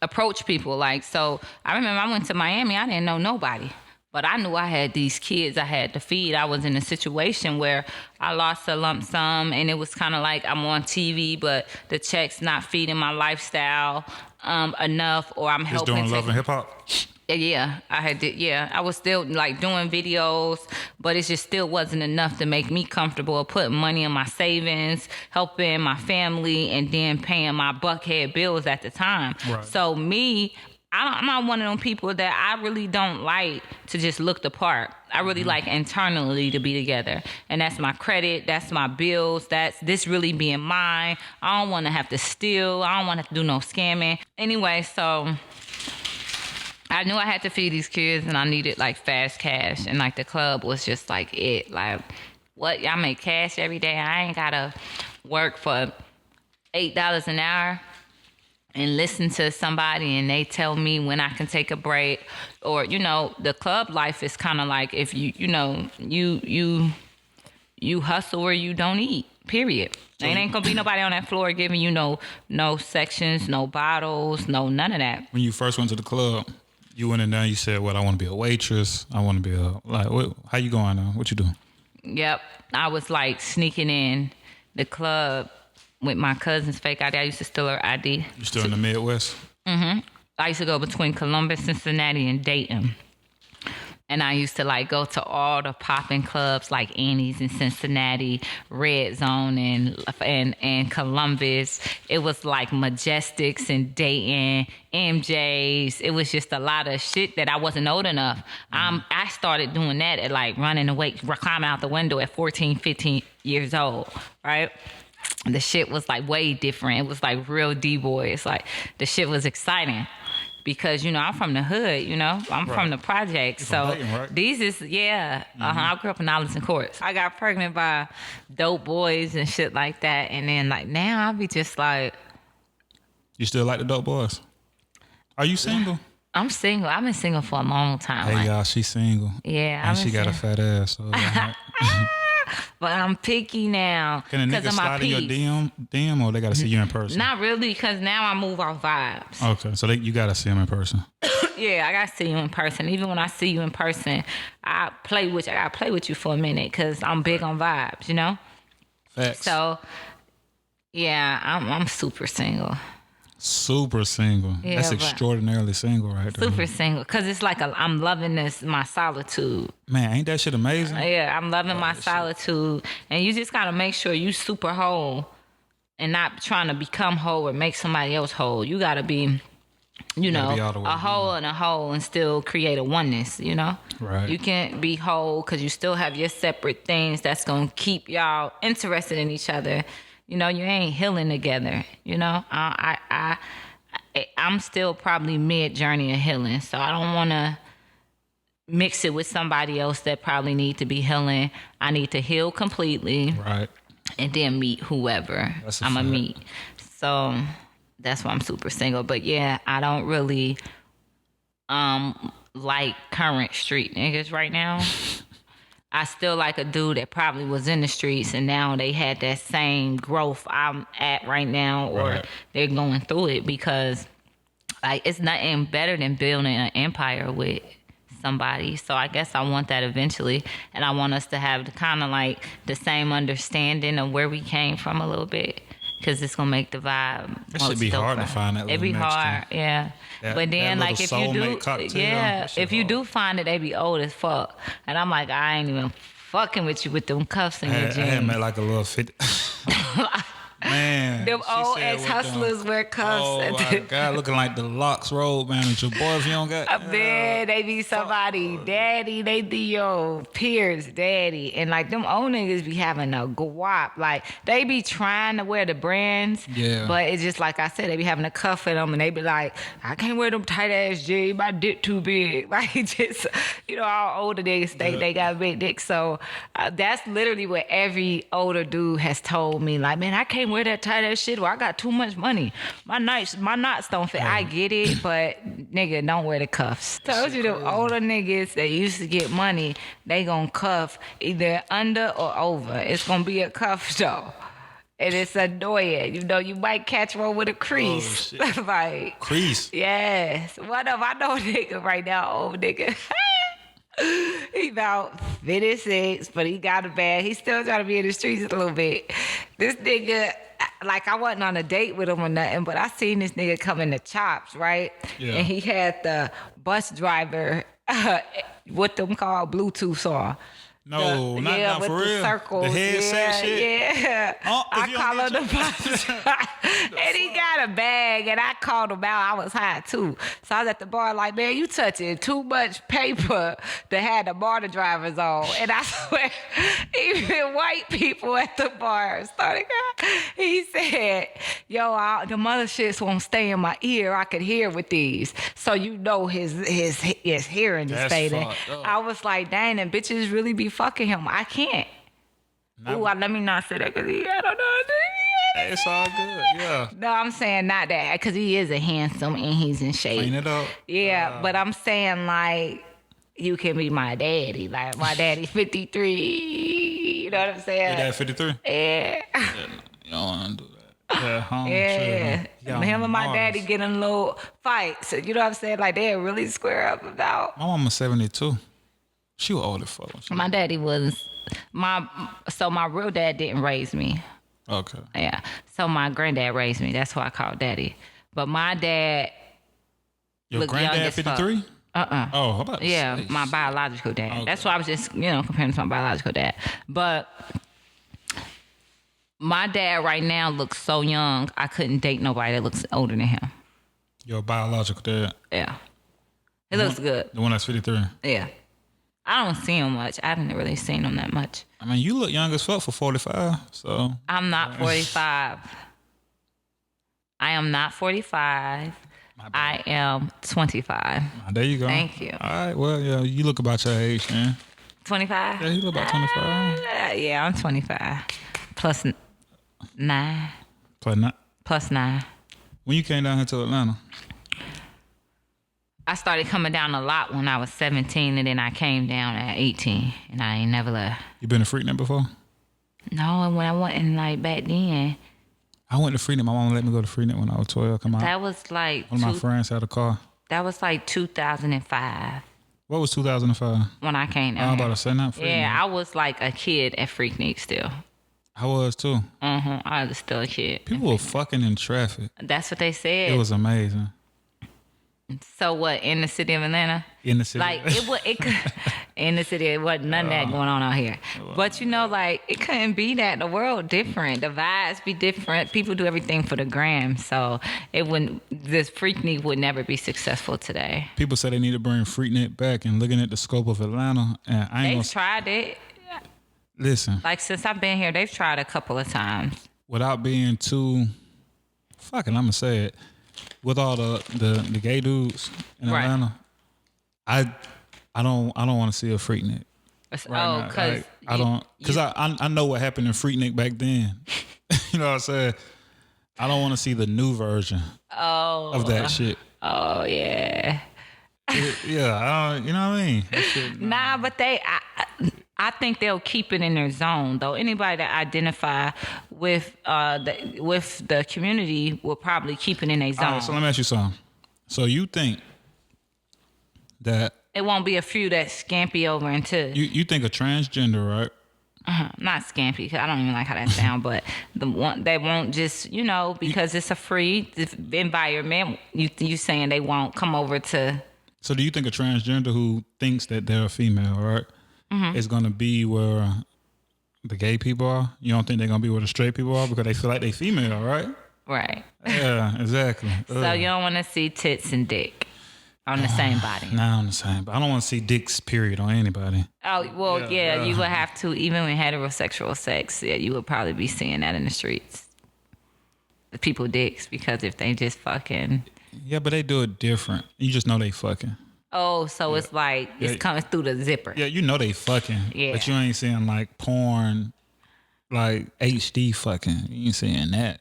approach people. Like, so I remember I went to Miami. I didn't know nobody. But I knew I had these kids I had to feed. I was in a situation where I lost a lump sum, and it was kind of like I'm on TV, but the check's not feeding my lifestyle enough, or I'm helping. Just doing love and hip hop. Yeah, I was still like doing videos, but it just still wasn't enough to make me comfortable of putting money in my savings, helping my family, and then paying my buckhead bills at the time. Right. So me I'm not one of them people that I really don't like to just look the part. I really like internally to be together. And that's my credit. That's my bills. That's this really being mine. I don't want to have to steal. I don't want to have to do no scamming. Anyway, so I knew I had to feed these kids and I needed like fast cash. And like the club was just like it. Like, what? Y'all make cash every day. I ain't got to work for $8 an hour and listen to somebody and they tell me when I can take a break. Or, you know, the club life is kind of like if you hustle or you don't eat, period. There ain't gonna be nobody on that floor giving you no sections, no bottles, no none of that. When you first went to the club, you went in there and you said, what, I want to be a waitress. I want to be how you going now? What you doing? Yep. I was like sneaking in the club with my cousin's fake ID. I used to steal her ID. You still in the Midwest? Mm-hmm. I used to go between Columbus, Cincinnati, and Dayton. And I used to like go to all the popping clubs like Annie's in Cincinnati, Red Zone and Columbus. It was like Majestics in Dayton, MJ's. It was just a lot of shit that I wasn't old enough. I started doing that at like running away, climbing out the window at 14, 15 years old, right? The shit was like way different. It was like real D-boys. Like the shit was exciting because, you know, I'm from the hood, you know, I'm from the project. So Dayton, right? These is, I grew up in Arlington Courts. I got pregnant by dope boys and shit like that. And then like now I'll be just like. You still like the dope boys? Are you single? I'm single. I've been single for a long time. Hey, y'all, she's single. Yeah. And she got a fat ass. So, but I'm picky now. Can a nigga slide in your DM or they got to see you in person? Not really, because now I move off vibes. Okay, so you got to see them in person. Yeah, I got to see you in person. Even when I see you in person, I got to play with you for a minute because I'm big on vibes, you know? Facts. So, yeah, I'm super single. Super single. Yeah, that's extraordinarily single right there. Super single. Because it's like I'm loving my solitude. Man, ain't that shit amazing? Yeah, I'm loving my solitude. And you just got to make sure you super whole and not trying to become whole or make somebody else whole. You got to be, a whole and a whole and still create a oneness, you know? Right. You can't be whole because you still have your separate things that's going to keep y'all interested in each other. You know, you ain't healing together. You know, I'm still probably mid-journey of healing, so I don't want to mix it with somebody else that probably need to be healing. I need to heal completely, right, and then meet whoever I'm gonna meet. So that's why I'm super single. But yeah, I don't really like current street niggas right now. I still like a dude that probably was in the streets and now they had that same growth I'm at right now, or they're going through it, because like it's nothing better than building an empire with somebody. So I guess I want that eventually, and I want us to have the kind of like the same understanding of where we came from a little bit, because it's gonna make the vibe. It should be hard to find that. It'd be hard, yeah. But then, like, if you do, if you do find it, they be old as fuck, and I'm like, I ain't even fucking with you with them cuffs in your jeans. I had met like a little 50. Man, them old ex-hustlers wear cuffs. Oh my God, looking like the Locks Road manager. Boy, if you don't got... Man, they be somebody daddy. They be your peers daddy. And like them old niggas be having a guap. Like they be trying to wear the brands. Yeah. But it's just like I said, they be having a cuff in them and they be like, I can't wear them tight ass jeans. My dick too big. Like just, all older niggas think they got a big dick. So that's literally what every older dude has told me. Like, man, I can't wear that tight ass shit, or I got too much money. My knots don't fit. I get it, but nigga, don't wear the cuffs. Told you, the older niggas that used to get money, they gonna cuff either under or over. It's gonna be a cuff though. And it's annoying. You might catch one with a crease. Oh, like crease? Yes. What if I know a nigga right now, old nigga. He about 56, but he got a bag. He still trying to be in the streets a little bit. This nigga, like, I wasn't on a date with him or nothing, but I seen this nigga come in the Chops, right? Yeah. And he had the bus driver, what them called Bluetooth on. No, not with for the real. circles. The headset shit. Yeah. If you I call don't him get the boss. And he got a bag, and I called him out. I was high too, so I was at the bar like, man, you touching too much paper to have the bar drivers on. And I swear, even white people at the bar started. He said, "Yo, the mother shits won't stay in my ear. I could hear with these." So you know his hearing is That's fading. fucked up. I was like, dang, and bitches really be fucking him. I can't. Let me not say that because I don't know. It's all good. Yeah. No, I'm saying not that because he is a handsome and he's in shape. Clean it up. Yeah, but I'm saying like you can be my daddy. Like my daddy's 53. You know what I'm saying? Your dad 53? Yeah. You don't want to do that. Yeah, home Yeah. chill. Him and my Mars. daddy get in little fights. You know what I'm saying? Like they really square up about. My mama's 72. She was old as fuck. My daddy was my real dad didn't raise me. Okay. Yeah. So my granddad raised me. That's who I call daddy. But my dad Your look young granddad as fuck. 53? Oh, how about Yeah, say? my biological dad. Okay. That's why I was just, comparing to my biological dad. But my dad right now looks so young, I couldn't date nobody that looks older than him. Your biological dad. Yeah. He looks good. The one that's 53. Yeah. I don't see him much. I haven't really seen him that much. I mean, you look young as fuck for 45, so. I'm not 45. I am not 45. I am 25. There you go. Thank you. All right, well, yeah, you look about your age, man. 25? Yeah, you look about 25. Yeah, I'm 25. Plus 9. But not. Plus 9. When you came down here to Atlanta? I started coming down a lot when I was 17, and then I came down at 18, and I ain't never left. You been to Freaknet before? No, and when I went in, like, back then, I went to Freaknet. My mama let me go to Freaknet when I was 12. Come on. that was like... One of my friends had a car. That was like 2005 What was 2005? when I came down I'm here. about to say not Freaknet. Yeah, I was like a kid at Freaknik still. I was too. I was still a kid. People were fucking in traffic. That's what they said. It was amazing. So what, in the city of Atlanta? In the city. Like, it could, in the city, it wasn't none of that going on out here. But, like, it couldn't be that. The world different. The vibes be different. People do everything for the gram. So this Freaknik would never be successful today. People say they need to bring Freaknet back, and looking at the scope of Atlanta, and I ain't They've tried it. listen. Like, since I've been here, they've tried a couple of times. Without being too fucking, I'm gonna say it. With all the gay dudes in Right. Atlanta, I don't want to see a Freaknik. Right Because I know what happened in Freaknik back then. You know what I'm saying? I don't want to see the new version of that shit. Oh, yeah. Yeah, you know what I mean? That shit, Nah, but I think they'll keep it in their zone though. Anybody that identify with the community will probably keep it in their zone. All right, so let me ask you something. So you think that It won't be a few that scampy over into you think a transgender, right? not scampy because I don't even like how that sound, but the one they won't just because it's a free environment. You saying they won't come over to. So do you think a transgender who thinks that they're a female, right, is going to be where the gay people are? You don't think they're going to be where the straight people are because they feel like they female, right? Right. Yeah, exactly. So you don't want to see tits and dick on the same body. Not on the same. But I don't want to see dicks, period, on anybody. Oh, well, yeah, you would have to, even with heterosexual sex, yeah, you would probably be seeing that in the streets. The people dicks, because if they just fucking... Yeah, but they do it different. You just know they fucking. Oh, so it's like, it's coming through the zipper. Yeah, you know they fucking. Yeah. But you ain't seeing like porn, like HD fucking. You ain't seeing that.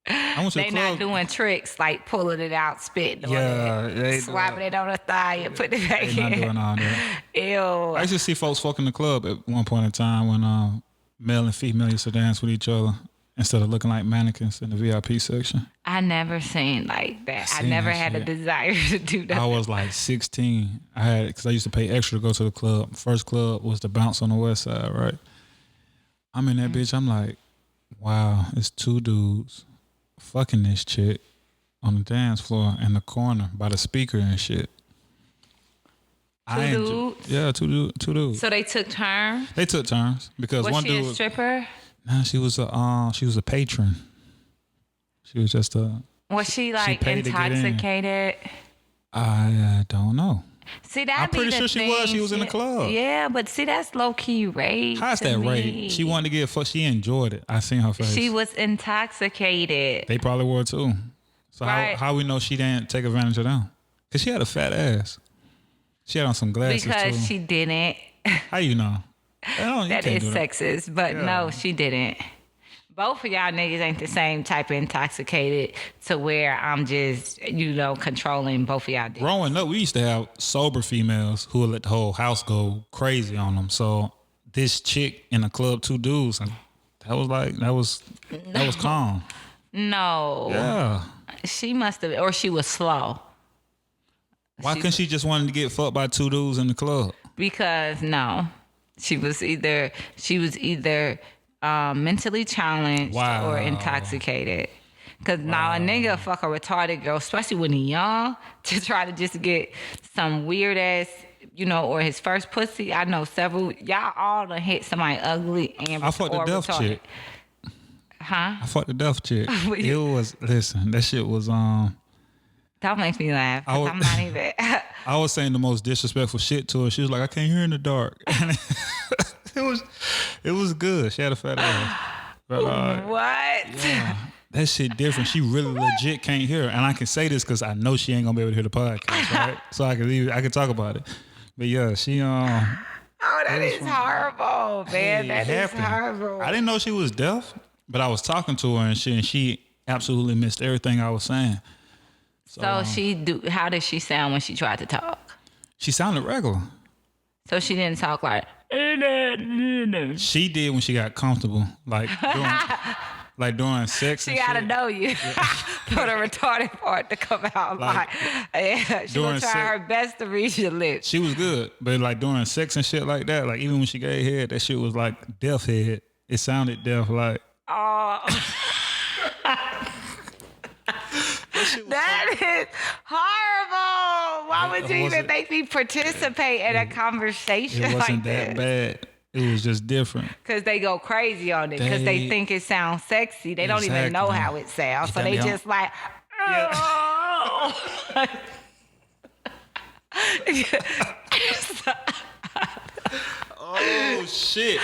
I went to They the club. not doing tricks like pulling it out, spitting on Yeah, it, they swapping it on the thigh and putting it back They not in. doing all that. Ew. I used to see folks fucking the club at one point in time when male and female used to dance with each other instead of looking like mannequins in the VIP section. I never seen like that. I seen never that had a shit. desire to do that. I was like 16. Because I used to pay extra to go to the club. First club was the Bounce on the West Side, right? I'm in that bitch. I'm like, wow, it's two dudes fucking this chick on the dance floor in the corner by the speaker and shit. Yeah, two dudes. So they took turns? They took turns because Was one she dude a stripper? Nah, she was a patron. She was just a. Was she like intoxicated? I don't know. See, that I'm pretty sure she was. She was in the club. Yeah, but see, that's low key rape. How's that rape? She wanted to get fucked. She enjoyed it. I seen her face. She was intoxicated. They probably were too. So right. how we know she didn't take advantage of them? Cause she had a fat ass. She had on some glasses because too. she didn't. How you know? That is sexist, but no, she didn't. Both of y'all niggas ain't the same type of intoxicated to where I'm just, controlling both of y'all dicks. Growing up, we used to have sober females who would let the whole house go crazy on them. So this chick in the club, two dudes, and that was calm. No. Yeah. She must have, or she was slow. Why couldn't she just wanted to get fucked by two dudes in the club? Because no, she was either mentally challenged or intoxicated. Because now a nigga fuck a retarded girl, especially when he young, to try to just get some weird ass, or his first pussy. I know several. Y'all all done hit somebody ugly and I fucked the deaf retarded. chick. Huh? I fucked the deaf chick. It was, listen, that shit was That makes me laugh. I'm not even. I was saying the most disrespectful shit to her. She was like, I can't hear in the dark. It was good. She had a fat ass. But, what? Yeah, that shit different. She really legit can't hear. And I can say this because I know she ain't gonna be able to hear the podcast, right? So I can talk about it. But yeah, she Oh, that is horrible, man. That is horrible. I didn't know she was deaf, but I was talking to her and she absolutely missed everything I was saying. So how did she sound when she tried to talk? She sounded regular. So she didn't talk like. She did when she got comfortable, like during sex. She gotta know you for the retarded part to come out. She gonna try her best to read your lips. She was good, but like during sex and shit like that, like even when she gave head, that shit was like deaf head. It sounded deaf, like. Oh. That is horrible. Why would you even make me participate in a conversation like this? It wasn't that bad. It was just different. Because they go crazy on it. Because they think it sounds sexy. They don't even know how it sounds. So they just like, oh. Oh, shit.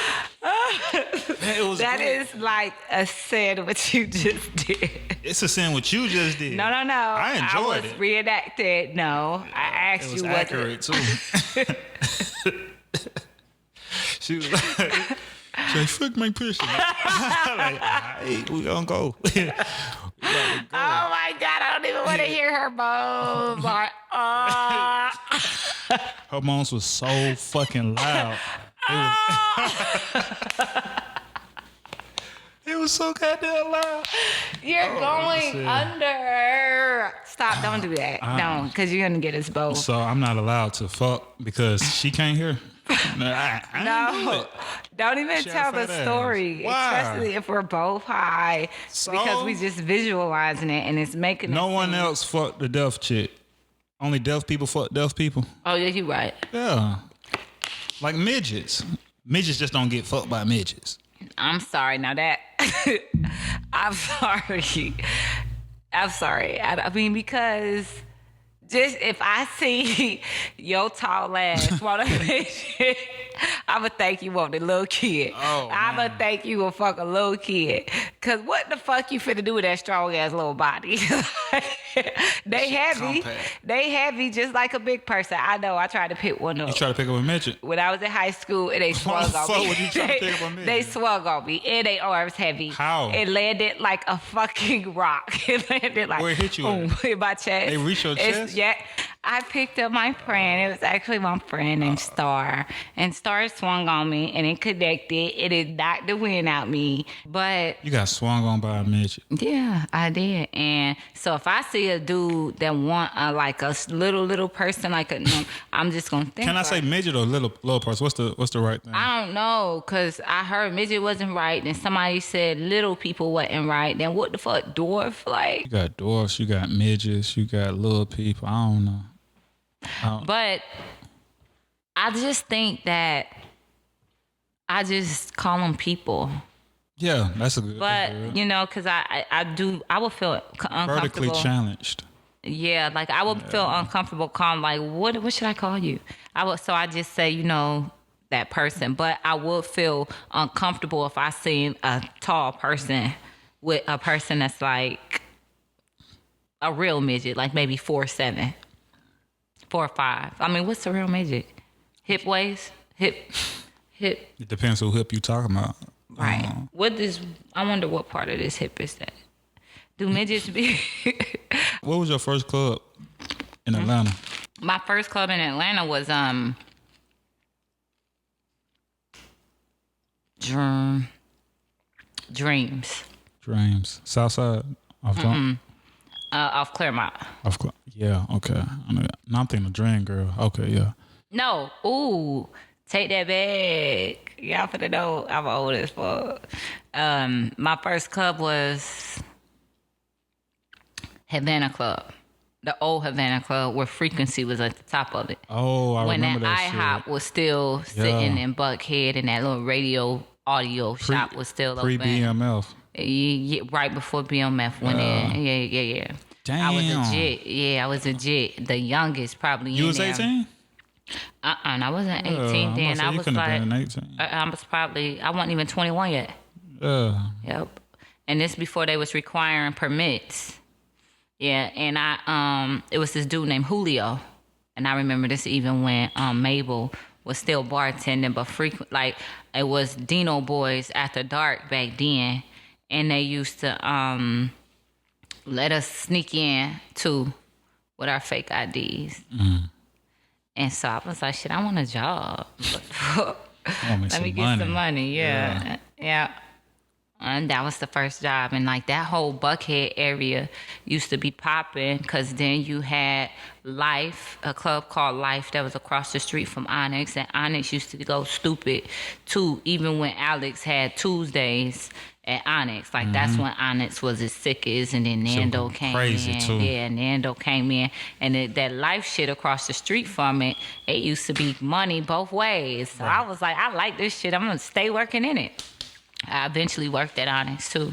That is like a sin what you just did. It's a sin what you just did. No. I enjoyed it. Reenacted. No, I asked you what. Accurate, too. She was like, fuck my pussy. Like, hey, we gonna go. Oh my God, I don't even want to hear her moans. Like, her moans was so fucking loud. It was so goddamn loud. You're going under. Stop, don't do that. No, because you're going to get us both. So I'm not allowed to fuck because she can't hear? No, don't even tell the story. Why? Especially if we're both high. Because we just visualizing it and it's making no one else fucked the deaf chick. Only deaf people fuck deaf people. Oh, yeah, you're right. Yeah. Like midgets. Midgets just don't get fucked by midgets. I'm sorry. Now that I'm sorry. I mean, because just if I see your tall ass want a midget, I'ma think you want a little kid. Oh, I'ma think you will fuck a little kid. Cause what the fuck you finna do with that strong ass little body? They heavy. Compact. They heavy just like a big person. I know. I tried to pick one up. You try to pick up a midget? When I was in high school, and they swung on me. Would you try to pick up a midget? They swung on me, and they arms heavy. How? It landed like a fucking rock. It landed like where it hit you? In my chest. They reached your chest? Yeah. I picked up my friend. It was actually my friend named Star. And Star swung on me and it connected. It knocked the wind out me. But you got swung on by a midget. Yeah, I did. And so if I see a dude that want like a little person, like I'm just gonna think. Can I say midget or little person? What's the right thing? I don't know, cause I heard midget wasn't right. Then somebody said little people wasn't right. Then what the fuck, dwarf? Like you got dwarfs, you got midgets, you got little people. I don't know. But I just think that I just call them people. Yeah, that's a good. But you know, because I would feel uncomfortable. Vertically challenged. Yeah, like I would feel uncomfortable calling like, what should I call you? So I just say, you know, that person. But I would feel uncomfortable if I seen a tall person with a person that's like a real midget, like maybe 4'7", 4'5". I mean, what's a real midget? Hip waist? Hip. It depends who hip you talking about. Right. I wonder what part of this hip is that? Do midgets be? What was your first club in Atlanta? My first club in Atlanta was Dreams. Southside. Off top? Off Claremont. Yeah. Okay. I know that. Now I'm thinking of Dream Girl. Okay. Yeah. No. Ooh. Take that back. Y'all finna know I'm old as fuck. My first club was Havana Club. The old Havana Club where Frequency was at the top of it. Oh, I remember that shit. When that IHOP was still sitting in Buckhead and that little radio audio shop was still open. Pre-BMF. Yeah, right before BMF went in. Yeah. Damn. I was a jit. The youngest probably You was 18? And I wasn't 18 then. I was like, I wasn't even 21 yet. Yep. And this before they was requiring permits. Yeah, and it was this dude named Julio. And I remember this even when Mabel was still bartending, but like it was Dino Boys After Dark back then. And they used to let us sneak in too with our fake IDs. And so I was like, shit, I want a job. Let me get some money. Yeah. And that was the first job. And like that whole Buckhead area used to be popping because then you had Life, a club called Life that was across the street from Onyx. And Onyx used to go stupid too, even when Alex had Tuesdays at Onyx. Like that's when Onyx was as sick as, and then Nando came in. Too. Yeah, Nando came in. And that Life shit across the street from it, it used to be money both ways. So I was like, I like this shit. I'm going to stay working in it. I eventually worked at Onyx too.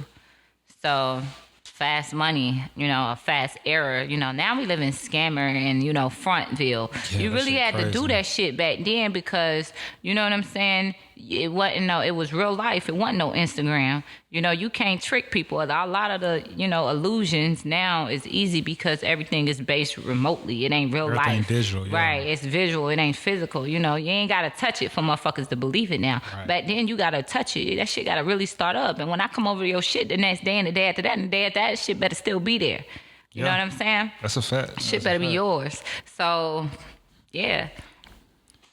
So fast money, you know, a fast era. You know, now we live in Scammer and, you know, Frontville. Yeah, you really had crazy. to do that shit back then because, you know what I'm saying? It wasn't it was real life. It wasn't no Instagram. You know, you can't trick people. A lot of the, you know, illusions now is easy because everything is based remotely. It ain't real Everything life. Digital, yeah. Right. It's visual. It ain't physical. You know, you ain't got to touch it for motherfuckers to believe it now. Right. Back then, you got to touch it. That shit got to really start up. And when I come over to your shit the next day and the day after that and the day after that, shit better still be there. You know what I'm saying? That's a fact. Shit better be yours. So, yeah.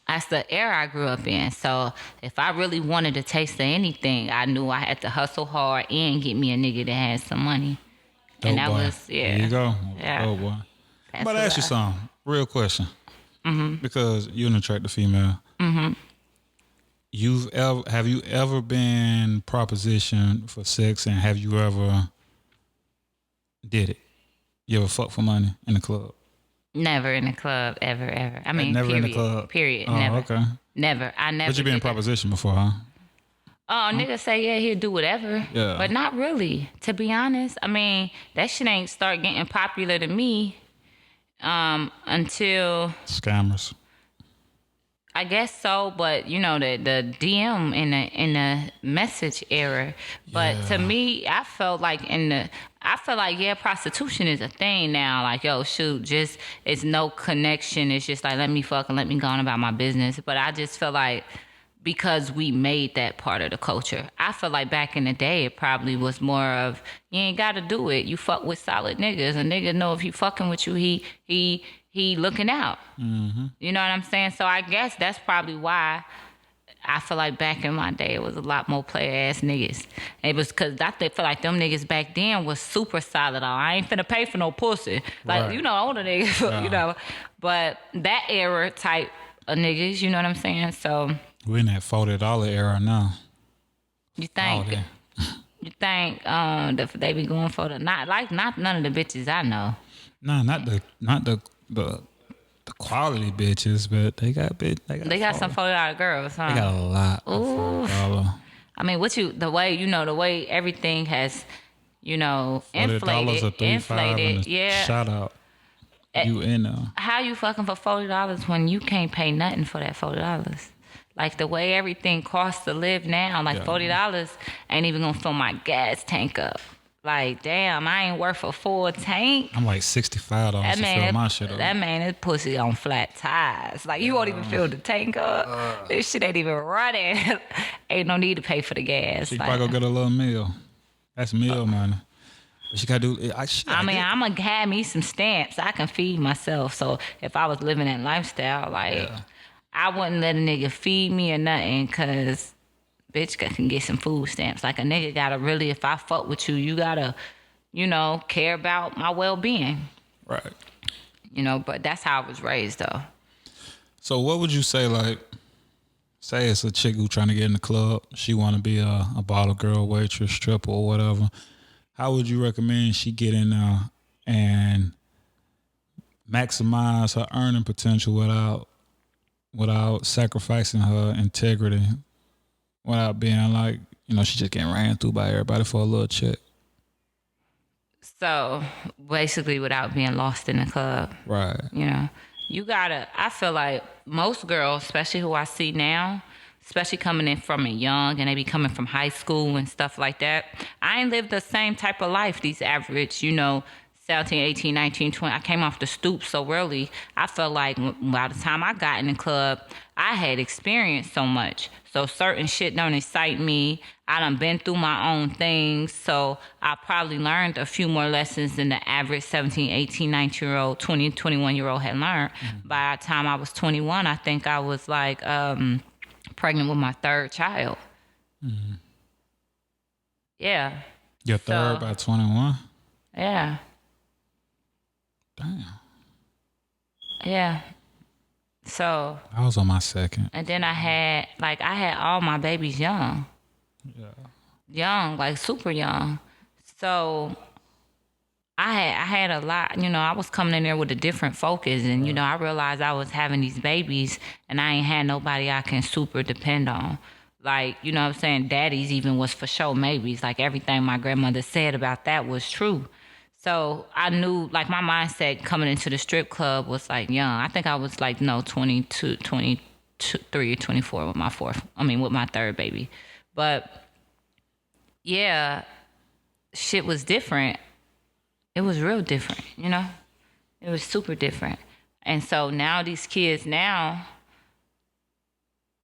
That's the era I grew up in. So if I really wanted to taste of anything, I knew I had to hustle hard and get me a nigga that had some money. Dope and that boy. was, yeah. There you go. Yeah. Oh boy. That's But I ask you something. Real question. Mm-hmm. Because you're an attractive female. Mm-hmm. Have you ever been propositioned for sex, and have you ever did it? You ever fuck for money in the club? Never in the club, ever. I mean, never period. in the club. Period. Oh, never. okay. Never. I never. But you been in did that. proposition before, huh? Oh, nigga say, yeah, he'll do whatever. Yeah. But not really. To be honest, I mean, that shit ain't start getting popular to me until... Scammers. I guess so, but you know the DM in the message era. But to me, I felt like prostitution is a thing now. Like, yo, shoot, just it's no connection. It's just like let me fuck and let me go on about my business. But I just feel like because we made that part of the culture, I feel like back in the day it probably was more of you ain't got to do it. You fuck with solid niggas. A nigga know if he fucking with you, he looking out. Mm-hmm. You know what I'm saying? So I guess that's probably why I feel like back in my day it was a lot more player ass niggas. It was because I feel like them niggas back then was super solid. I ain't finna pay for no pussy. Like, Right. you know, older niggas, Yeah. you know. But that era type of niggas, you know what I'm saying? So We're in that $40 era now. you think... Oh, yeah. You think that they be going for not none of the bitches I know. Nah, not the quality bitches, but they got some $40 girls, huh? They got a lot of $40. I mean, the way everything has, inflated, $40 or $35 yeah. Shout out. You in there. How you fucking for $40 when you can't pay nothing for that $40? Like the way everything costs to live now, like $40 ain't even gonna fill my gas tank up. Like, damn, I ain't worth a full tank. I'm like $65 to fill my shit up. That man is pussy on flat tires. Like, you won't even fill the tank up. This shit ain't even running. Ain't no need to pay for the gas. She probably go get a little meal. That's meal money. But she gotta do. I'm gonna have me some stamps. I can feed myself. So if I was living that lifestyle, I wouldn't let a nigga feed me or nothing, cause bitch can get some food stamps. Like a nigga gotta really, if I fuck with you, you gotta, care about my well-being. Right. But that's how I was raised though. So what would you say, like, say it's a chick who trying to get in the club, she want to be a bottle girl, waitress, stripper, or whatever. How would you recommend she get in there and maximize her earning potential without sacrificing her integrity, without being like, she just getting ran through by everybody for a little check? So basically without being lost in the club. Right. I feel like most girls, especially who I see now, especially coming in from it young and they be coming from high school and stuff like that. I ain't lived the same type of life these average, 17, 18, 19, 20. I came off the stoop so early. I felt like by the time I got in the club, I had experienced so much. So certain shit don't excite me. I done been through my own things. So I probably learned a few more lessons than the average 17, 18, 19-year-old, 20, 21-year-old had learned. Mm-hmm. By the time I was 21, I think I was like pregnant with my third child. Mm-hmm. Yeah. Your third by 21? Yeah. Damn. Yeah. So I was on my second. And then I had all my babies young. Yeah. Young, like super young. So I had a lot, I was coming in there with a different focus, and I realized I was having these babies and I ain't had nobody I can super depend on. Like, what I'm saying, daddies even was for sure maybes. Like everything my grandmother said about that was true. So I knew, like, my mindset coming into the strip club was like young. I think I was like 22, 23 or 24 with my third baby. But yeah, shit was different. It was real different, It was super different. And so now these kids now,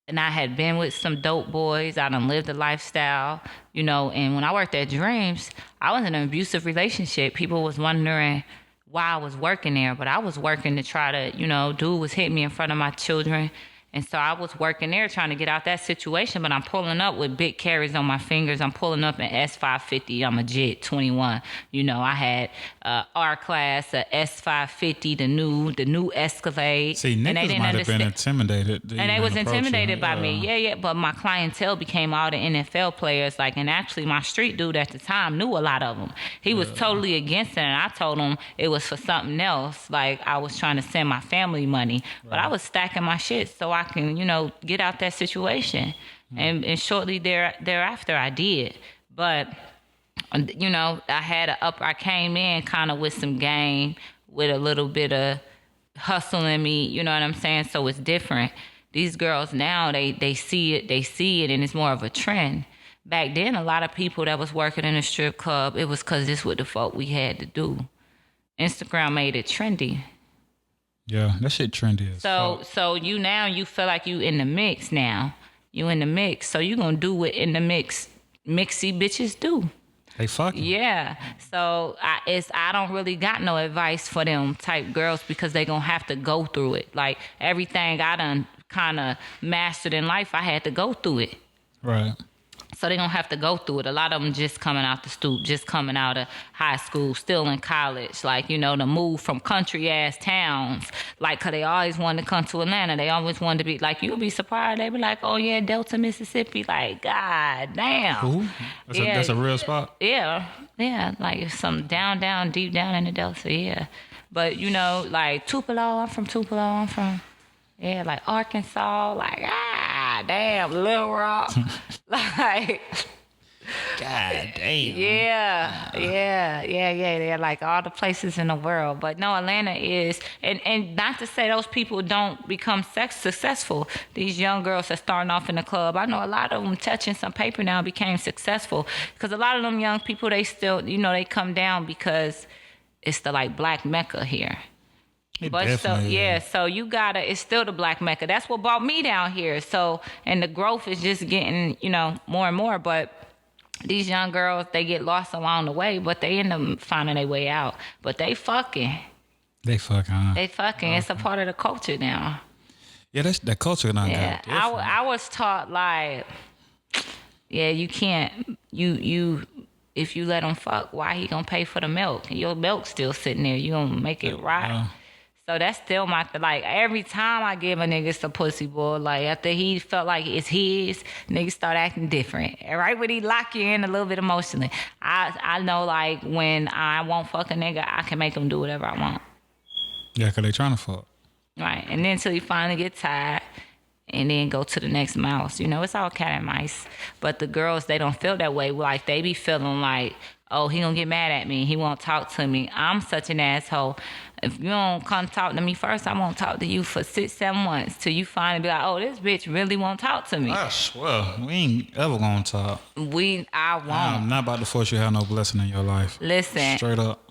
and I had been with some dope boys. I done lived a lifestyle, and when I worked at Dreams, I was in an abusive relationship. People was wondering why I was working there, but I was working to try to, dude was hitting me in front of my children. And so I was working there trying to get out that situation, but I'm pulling up with big carries on my fingers. I'm pulling up in S550. I'm a Jet 21. I had R-Class, a S550, the new Escalade. See, niggas might have been intimidated. And they was intimidated by me. Yeah. But my clientele became all the NFL players. And actually my street dude at the time knew a lot of them. He was totally against it. And I told him it was for something else. Like I was trying to send my family money. Right. But I was stacking my shit so I can, get out that situation. Mm-hmm. And shortly thereafter I did. But, I came in kind of with some game, with a little bit of hustle in me, you know what I'm saying? So it's different. These girls now, they see it, and it's more of a trend. Back then, a lot of people that was working in a strip club, it was because this what the fuck we had to do. Instagram made it trendy. Yeah, that shit trendy as fuck. So you feel like you in the mix now. You in the mix. So you gonna do what in the mixy bitches do. They fucking. Yeah. So I don't really got no advice for them type girls, because they gonna have to go through it. Like everything I done kind of mastered in life, I had to go through it. Right. So they gonna have to go through it. A lot of them just coming out the stoop, just coming out of high school, still in college. Like, the move from country ass towns. Like, 'cause they always wanted to come to Atlanta. They always wanted to be, like, you'll be surprised. They be like, oh yeah, Delta, Mississippi. Like, god damn. Who? That's a real spot? Yeah. Yeah. Like some down, deep down in the Delta. Yeah. But you know, like Tupelo, I'm from Tupelo. I'm from like Arkansas. Like damn, Little Rock. Like. God damn. Yeah. They're like all the places in the world. But no, Atlanta is, and not to say those people don't become successful. These young girls that starting off in the club, I know a lot of them touching some paper now became successful. Because a lot of them young people, they still, you know, they come down because it's the like black Mecca here. But so so you gotta, it's still the black Mecca. That's what brought me down here. So, and the growth is just getting, you know, more and more. But these young girls, they get lost along the way, but they end up finding their way out. But they fucking. They fucking. It's a part of the culture now. Yeah, that's that culture now. Yeah, I was taught like, yeah, you can't. You if you let him fuck, why he gonna pay for the milk? Your milk's still sitting there. You gonna make it right. So that's still my, like, every time I give a nigga some pussy, boy, like, after he felt like it's his, niggas start acting different. And right when he lock you in a little bit emotionally, I know, like, when I won't fuck a nigga, I can make him do whatever I want. Yeah, because they trying to fuck. Right. And then until he finally get tired and then go to the next mouse. You know, it's all cat and mice. But the girls, they don't feel that way. Like, they be feeling like, oh, he gonna get mad at me. He won't talk to me. I'm such an asshole. If you don't come talk to me first, I won't talk to you for 6-7 months till you finally be like, oh, this bitch really won't talk to me. I swear, we ain't ever gonna talk. I won't. I'm not about to force you to have no blessing in your life. Listen. Straight up.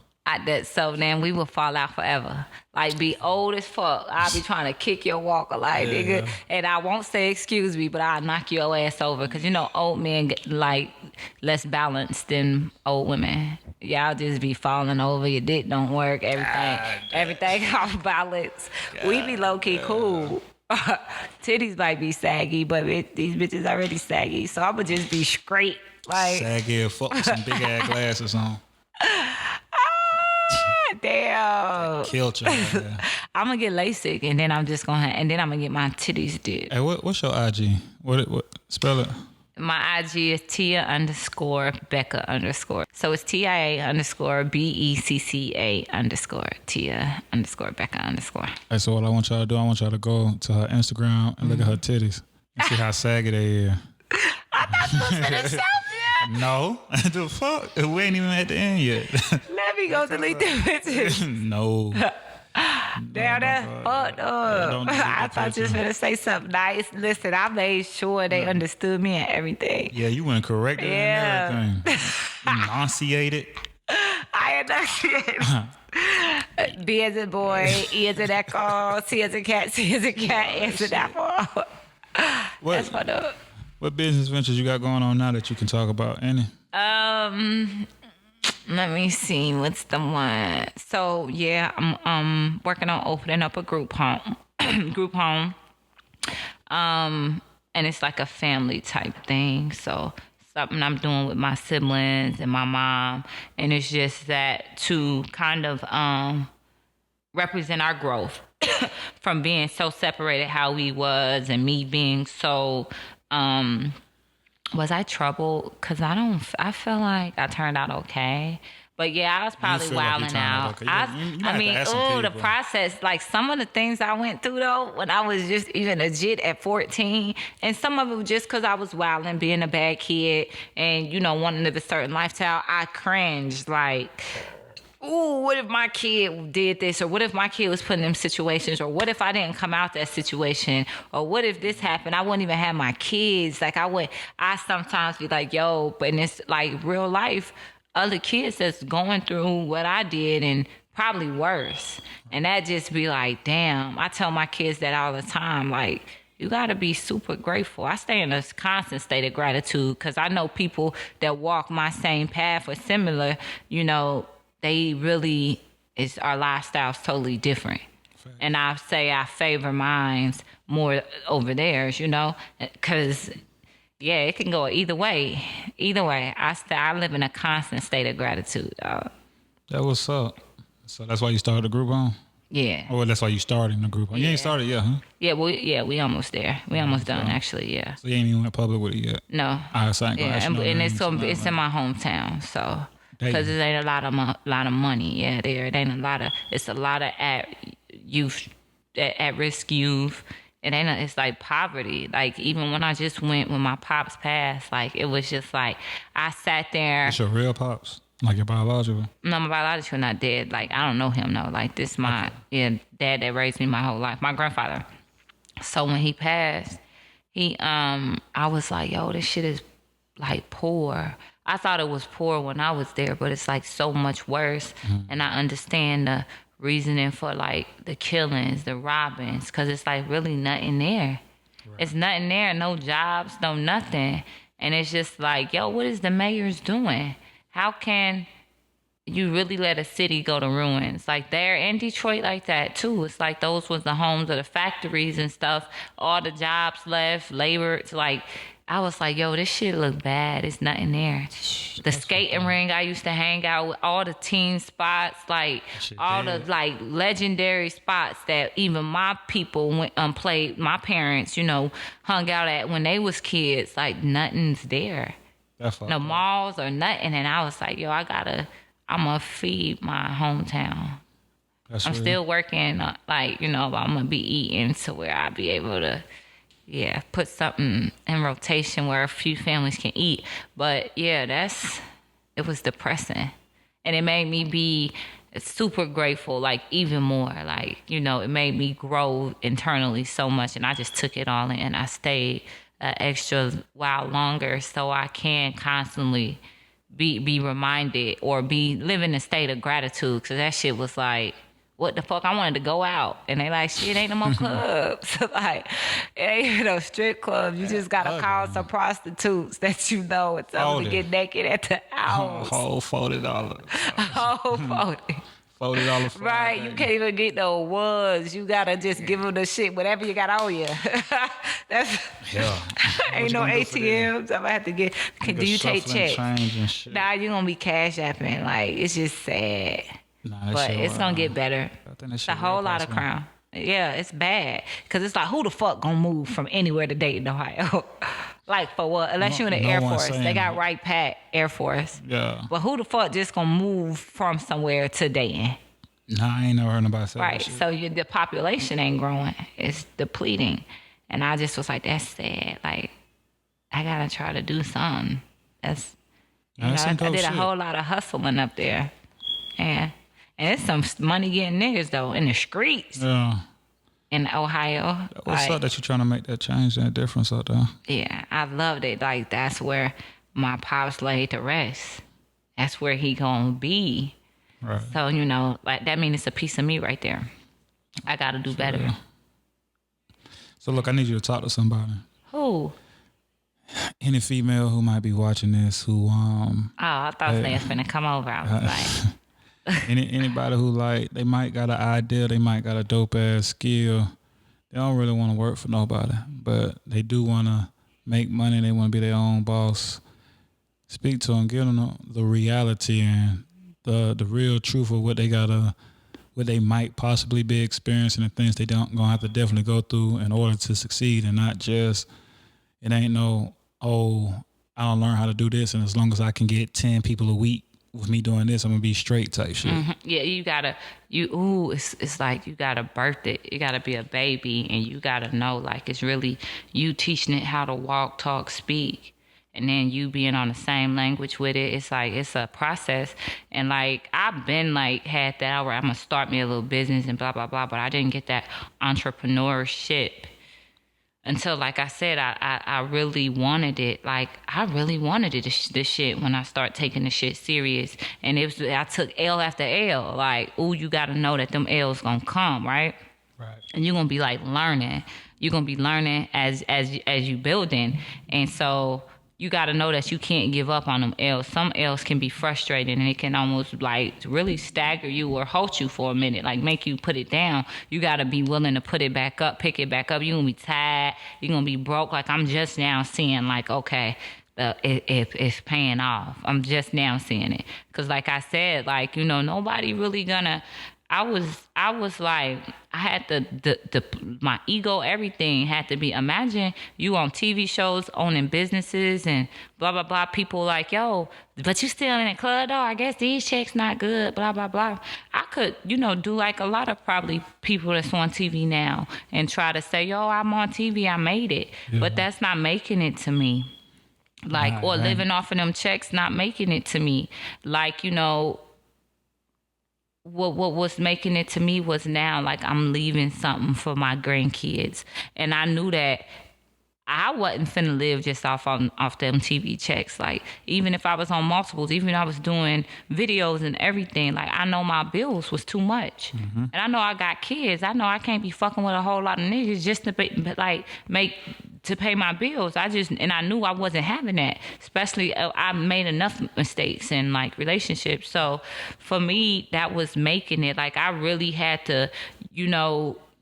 So then we will fall out forever. Like, be old as fuck. I'll be trying to kick your walker, like, nigga. And I won't say excuse me, but I'll knock your ass over. Because, you know, old men get, like, less balanced than old women. Y'all just be falling over. Your dick don't work. Everything off balance. We be low-key cool. Titties might be saggy, but these bitches already saggy. So I'ma just be straight. Like, saggy as fuck with some big-ass glasses on. Damn. Killed you. I'm gonna get LASIK and then I'm gonna get my titties did. Hey, what's your IG? What spell it? My IG is Tia_Becca_. So it's TIA_BECCA_ Tia_Becca_. Hey, so what I want y'all to do, I want y'all to go to her Instagram and look at her titties and see how saggy they is. I'm not supposed to selfie. No. The fuck? We ain't even at the end yet. Let me go delete the pictures. No. Damn, that's fucked up. I thought you was going to say something nice. Listen, I made sure they understood me and everything. Yeah, you went corrected and everything. Enunciated. I enunciated. B as in boy, E as in echo, C as in cat, C as in cat, A as in apple. That's fucked up. What business ventures you got going on now that you can talk about? Any? Let me see. What's the one? So yeah, I'm working on opening up a group home. And it's like a family type thing. So something I'm doing with my siblings and my mom, and it's just that to kind of represent our growth from being so separated how we was, and me being so. Was I troubled? Because I feel like I turned out okay. But yeah, I was probably wilding out. The process, like some of the things I went through though, when I was just even a jit at 14, and some of it was just because I was wilding, being a bad kid, and you know, wanting to live a certain lifestyle. I cringed like, ooh, what if my kid did this? Or what if my kid was put in them situations? Or what if I didn't come out that situation? Or what if this happened? I wouldn't even have my kids. Like I sometimes be like, yo, but it's like real life, other kids that's going through what I did and probably worse. And that just be like, damn. I tell my kids that all the time, like, you got to be super grateful. I stay in a constant state of gratitude because I know people that walk my same path or similar, you know, they really, our lifestyle's totally different. Fair. And I say I favor mines more over theirs, you know, because, yeah, it can go either way. Either way, I live in a constant state of gratitude, dog. That was up. So that's why you started the group home? Yeah. Or that's why you started in the group home? You ain't started yet, huh? Yeah, we almost there. We almost done, actually, yeah. So you ain't even went public with it yet? No. I was saying, and it's in my hometown, so. because it ain't a lot of money. Yeah, there it ain't a lot of. It's a lot of at risk youth. It ain't. It's like poverty. Like even when I just went when my pops passed, like it was just like I sat there. It's your real pops, like your biological. No, my biological not dead. Like I don't know him though. Like this my dad that raised me my whole life. My grandfather. So when he passed, I was like, yo, this shit is like poor. I thought it was poor when I was there, but it's like so much worse. And I understand the reasoning for like the killings, the robbings, because it's like really nothing there. Right. It's nothing there, no jobs, no nothing. And it's just like, yo, what is the mayor's doing? How can you really let a city go to ruins? Like there in Detroit like that too. It's like those was the homes of the factories and stuff. All the jobs left, labor. It's like, I was like, yo, this shit look bad. It's nothing there. The skating ring I used to hang out with, all the teen spots, like all the like legendary spots that even my people went played. My parents, hung out at when they was kids. Like nothing's there. No malls or nothing. And I was like, yo, I'm gonna feed my hometown. I'm still working, I'm gonna be eating to where I'll be able to. Yeah, put something in rotation where a few families can eat. But yeah, it was depressing. And it made me be super grateful, like even more. Like, it made me grow internally so much. And I just took it all in and I stayed an extra while longer so I can constantly be reminded or live in a state of gratitude. Because that shit was like, what the fuck? I wanted to go out. And they like, shit, ain't no more clubs. Like, it ain't no strip clubs. You just got to call some prostitutes that you know and tell them to get naked at the house. Whole $40. Whole $40. $40 Right, you can't even get no ones. You got to just give them the shit, whatever you got on you. That's ain't no ATMs. I'm going to have to get, do you take checks? Nah, you're going to be cash apping. Like, it's just sad. But it's going to get better. It's a whole lot of crime. Yeah, it's bad. Because it's like, who the fuck going to move from anywhere to Dayton, Ohio? Like, for what? Unless you're in the Air Force. They got Wright Pat Air Force. Yeah. But who the fuck just going to move from somewhere to Dayton? Nah, I ain't never heard nobody say right. that shit. So the population ain't growing. It's depleting. And I just was like, that's sad. Like, I got to try to do something. I did a whole lot of hustling up there. And it's some money getting niggas, though, in the streets. Yeah. In Ohio. What's up that you're trying to make that change, that difference out there? Yeah, I loved it. Like, that's where my pops laid to rest. That's where he gonna be. Right. So, like, that means it's a piece of me right there. I gotta do better. Yeah. So, look, I need you to talk to somebody. Who? Any female who might be watching this who, I thought they was finna come over. I was like... Anybody who like they might got an idea, they might got a dope ass skill. They don't really want to work for nobody, but they do want to make money. They want to be their own boss. Speak to them, give them the reality and the real truth of what they might possibly be experiencing and things they don't gonna have to definitely go through in order to succeed, and not just it ain't no I don't learn how to do this, and as long as I can get 10 people a week with me doing this, I'm gonna be straight type shit. Mm-hmm. Yeah, it's like you gotta birth it. You gotta be a baby, and you gotta know, like, it's really you teaching it how to walk, talk, speak, and then you being on the same language with it. It's like it's a process, and like I've been like had that where I'm gonna start me a little business and blah blah blah, but I didn't get that entrepreneurship until, like I said, I really wanted it. Like, I really wanted it, this shit, when I start taking the shit serious. And I took L after L. Like, you got to know that them L's going to come, right? Right. And you're going to be, like, learning. You're going to be learning as you building. And so you got to know that you can't give up on them L's. Some L's can be frustrating, and it can almost like really stagger you or halt you for a minute, like make you put it down. You got to be willing to put it back up, pick it back up. You're going to be tired. You're going to be broke. Like, I'm just now seeing, like, okay, it's paying off. I'm just now seeing it. Because like I said, like, nobody really gonna I was like, I had the my ego, everything had to be. Imagine you on TV shows, owning businesses and blah blah blah. People like, yo, but you still in the club though. I guess these checks not good. Blah blah blah. I could, do like a lot of probably people that's on TV now and try to say, yo, I'm on TV, I made it, but that's not making it to me. Like, or living off of them checks, not making it to me. Like, what was making it to me was now like I'm leaving something for my grandkids, and I knew that I wasn't finna live just off them TV checks. Like, even if I was on multiples, even if I was doing videos and everything, like, I know my bills was too much. And I know I got kids. I know I can't be fucking with a whole lot of niggas just to pay my bills. And I knew I wasn't having that. Especially, I made enough mistakes in like relationships. So for me, that was making it. Like, I really had to,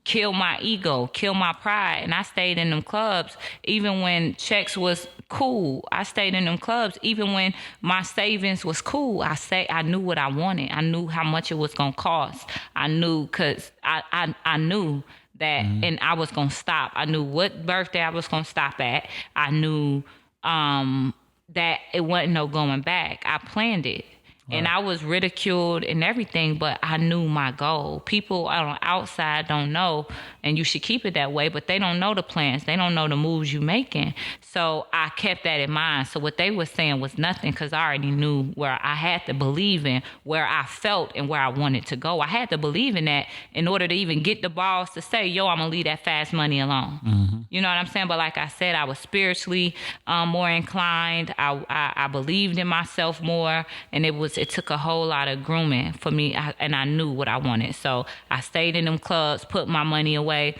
kill my ego, kill my pride. And I stayed in them clubs even when checks was cool. I stayed in them clubs even when my savings was cool. I knew what I wanted. I knew how much it was gonna cost. I knew, cause I knew that, and I was gonna stop. I knew what birthday I was gonna stop at. I knew that it wasn't no going back. I planned it. And I was ridiculed and everything, but I knew my goal. People on the outside don't know, and you should keep it that way, but they don't know the plans. They don't know the moves you making. So I kept that in mind. So what they were saying was nothing, because I already knew where I had to believe in, where I felt and where I wanted to go. I had to believe in that in order to even get the balls to say, yo, I'm going to leave that fast money alone. You know what I'm saying? But like I said, I was spiritually more inclined. I believed in myself more, and it took a whole lot of grooming for me, and I knew what I wanted. So I stayed in them clubs, put my money away,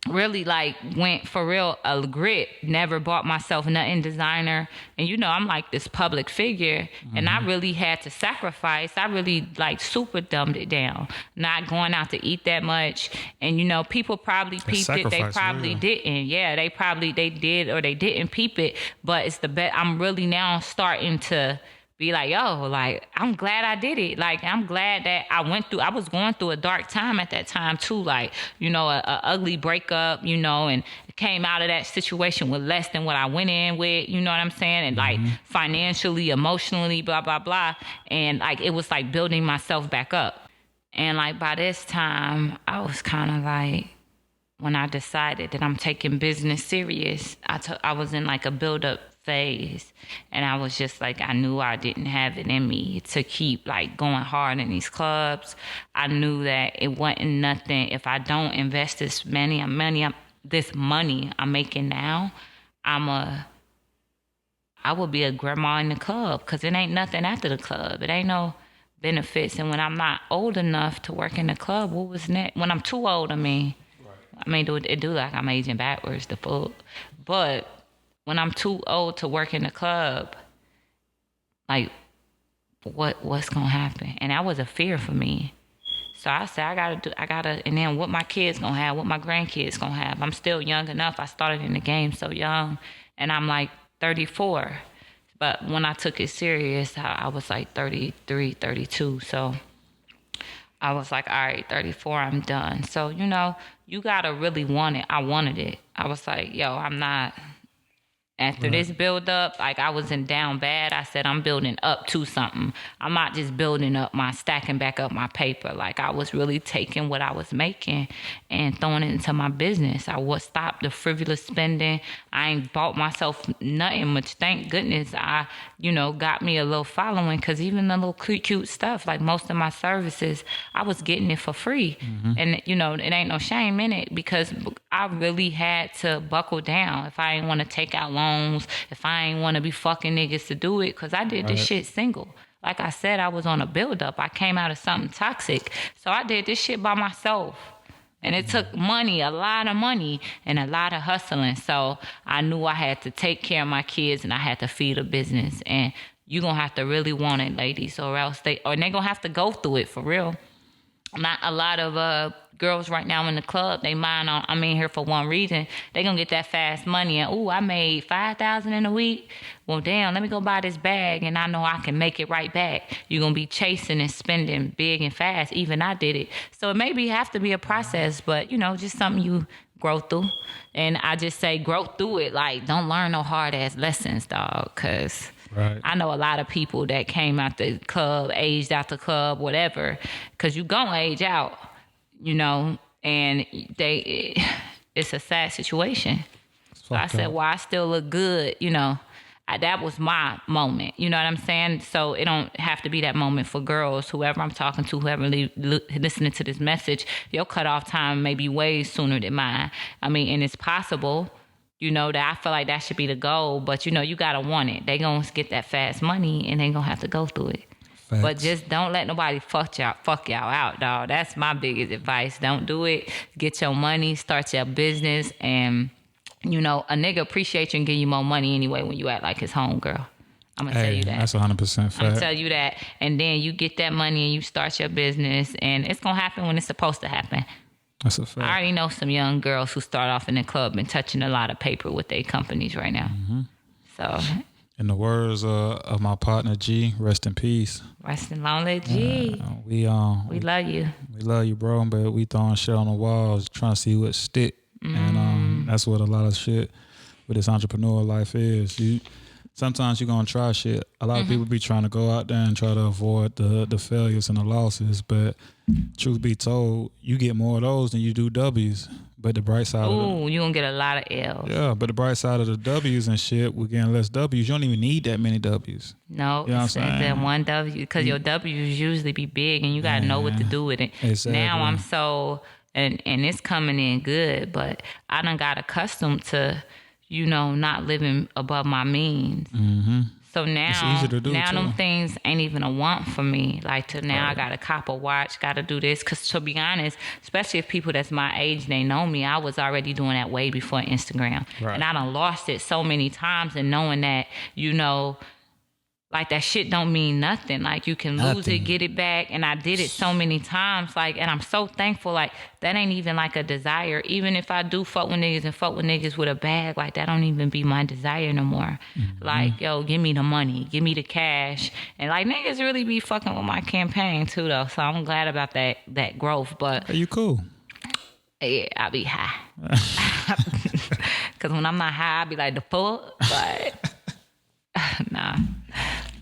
really like went for real a grit, never bought myself nothing designer. And I'm like this public figure, and I really had to sacrifice. I really like super dumbed it down, not going out to eat that much. And people probably peeped it, they probably didn't. Yeah, they did or they didn't peep it, but it's the best. I'm really now starting to be like, yo, like, I'm glad I did it. Like, I'm glad that I was going through a dark time at that time too. Like, a ugly breakup, and came out of that situation with less than what I went in with, you know what I'm saying? And like financially, emotionally, blah, blah, blah. And like, it was like building myself back up. And like, by this time, I was kind of like, when I decided that I'm taking business serious, I was in like a build-up phase, and I was just like, I knew I didn't have it in me to keep like going hard in these clubs. I knew that it wasn't nothing if I don't invest this money I'm making now. I will be a grandma in the club, because it ain't nothing after the club. It ain't no benefits. And when I'm not old enough to work in the club, what was next? When I'm too old, it do like I'm aging backwards, the full. But when I'm too old to work in the club, like, what's gonna happen? And that was a fear for me. So I said, I gotta, and then what my kids gonna have, what my grandkids gonna have. I'm still young enough. I started in the game so young, and I'm like 34. But when I took it serious, I was like 33, 32. So I was like, all right, 34, I'm done. So, you gotta really want it. I wanted it. I was like, yo, I'm not. After this build up, like, I was in down bad. I said, I'm building up to something. I'm not just building up stacking back up my paper. Like, I was really taking what I was making and throwing it into my business. I would stop the frivolous spending. I ain't bought myself nothing much. Thank goodness I, got me a little following, because even the little cute stuff, like most of my services, I was getting it for free. And, it ain't no shame in it, because I really had to buckle down if I didn't want to take out loans, if I ain't want to be fucking niggas to do it, because I did this shit single. Like I said, I was on a build-up. I came out of something toxic. So I did this shit by myself. And it took money, a lot of money, and a lot of hustling. So I knew I had to take care of my kids, and I had to feed a business. And you're going to have to really want it, ladies, or else they're going to have to go through it for real. Not a lot of girls right now in the club, they mind on, I'm in here for one reason. They gonna get that fast money and, ooh, I made $5,000 in a week. Well, damn, let me go buy this bag and I know I can make it right back. You're gonna be chasing and spending big and fast. Even I did it. So it maybe have to be a process, but you know, just something you grow through. And I just say grow through it. Like, don't learn no hard ass lessons, dog, cause Right. I know a lot of people that came out the club, aged out the club, whatever, because you gonna age out, you know, and it's a sad situation. So I said, well, I still look good, you know. That was my moment, you know what I'm saying? So it don't have to be that moment for girls. Whoever I'm talking to, whoever listening to this message, your cutoff time may be way sooner than mine. I mean, and it's possible. You know, that I feel like that should be the goal, but you know, you gotta want it. They gonna get that fast money and they gonna have to go through it. Facts. But just don't let nobody fuck y'all out, dog. That's my biggest advice. Don't do it. Get your money, start your business, and you know, a nigga appreciate you and give you more money anyway when you act like his homegirl. I'm gonna tell you that. That's 100% fact. I'm gonna tell you that. And then you get that money and you start your business, and it's gonna happen when it's supposed to happen. That's a fact. I already know some young girls who start off in the club and touching a lot of paper with their companies right now. Mm-hmm. So, in the words of my partner G, rest in peace. rest in lonely G. We love you. We love you, bro. But we throwing shit on the walls, trying to see what stick, and that's what a lot of shit with this entrepreneur life is. Sometimes you're gonna try shit. A lot of people be trying to go out there and try to avoid the failures and the losses, but truth be told, you get more of those than you do W's. But the bright side Ooh, you gonna get a lot of L's. Yeah, but the bright side of the W's and shit, we're getting less W's. You don't even need that many W's. No, you know it's that one W, because your W's usually be big and you gotta know what to do with it. Exactly. Now I'm so, and it's coming in good, but I done got accustomed to, you know, not living above my means. Mm-hmm. So now, it's easy to do too. them things ain't even a want for me. Like, to now I got to cop a watch, got to do this. Because to be honest, especially if people that's my age, they know me, I was already doing that way before Instagram. Right. And I done lost it so many times, and knowing that, you know, like, that shit don't mean nothing. Like, you can lose it, get it back. And I did it so many times. Like, and I'm so thankful. Like, that ain't even like a desire. Even if I do fuck with niggas and fuck with niggas with a bag, like, that don't even be my desire no more. Mm-hmm. Like, yo, give me the money, give me the cash. And like, niggas really be fucking with my campaign too, though. So I'm glad about that growth. But are you cool? Yeah, I be high. Because when I'm not high, I be like the fuck. But nah.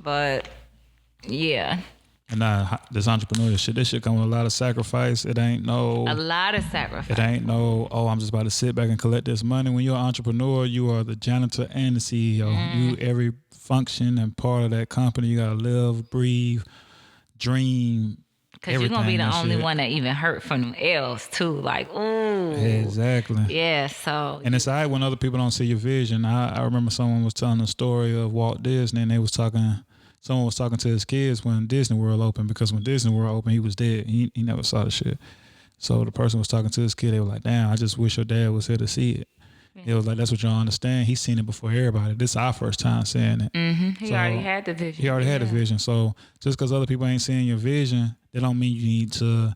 But yeah. And this entrepreneurial shit, this shit come with a lot of sacrifice. It ain't no... A lot of sacrifice. It ain't no, oh, I'm just about to sit back and collect this money. When you're an entrepreneur, you are the janitor and the CEO. You, every function and part of that company, you got to live, breathe, dream. Because you're going to be the only one that even hurt from them L's, too. Like, ooh. Exactly. Yeah, so. And it's all right when other people don't see your vision. I remember someone was telling the story of Walt Disney, and someone was talking to his kids when Disney World opened, because when Disney World opened, he was dead. He never saw the shit. So the person was talking to his kid. They were like, damn, I just wish your dad was here to see it. It was like, that's what y'all understand. He's seen it before everybody. This is our first time seeing it. Mm-hmm. He already had the vision. He already had the vision. So just because other people ain't seeing your vision, that don't mean you need to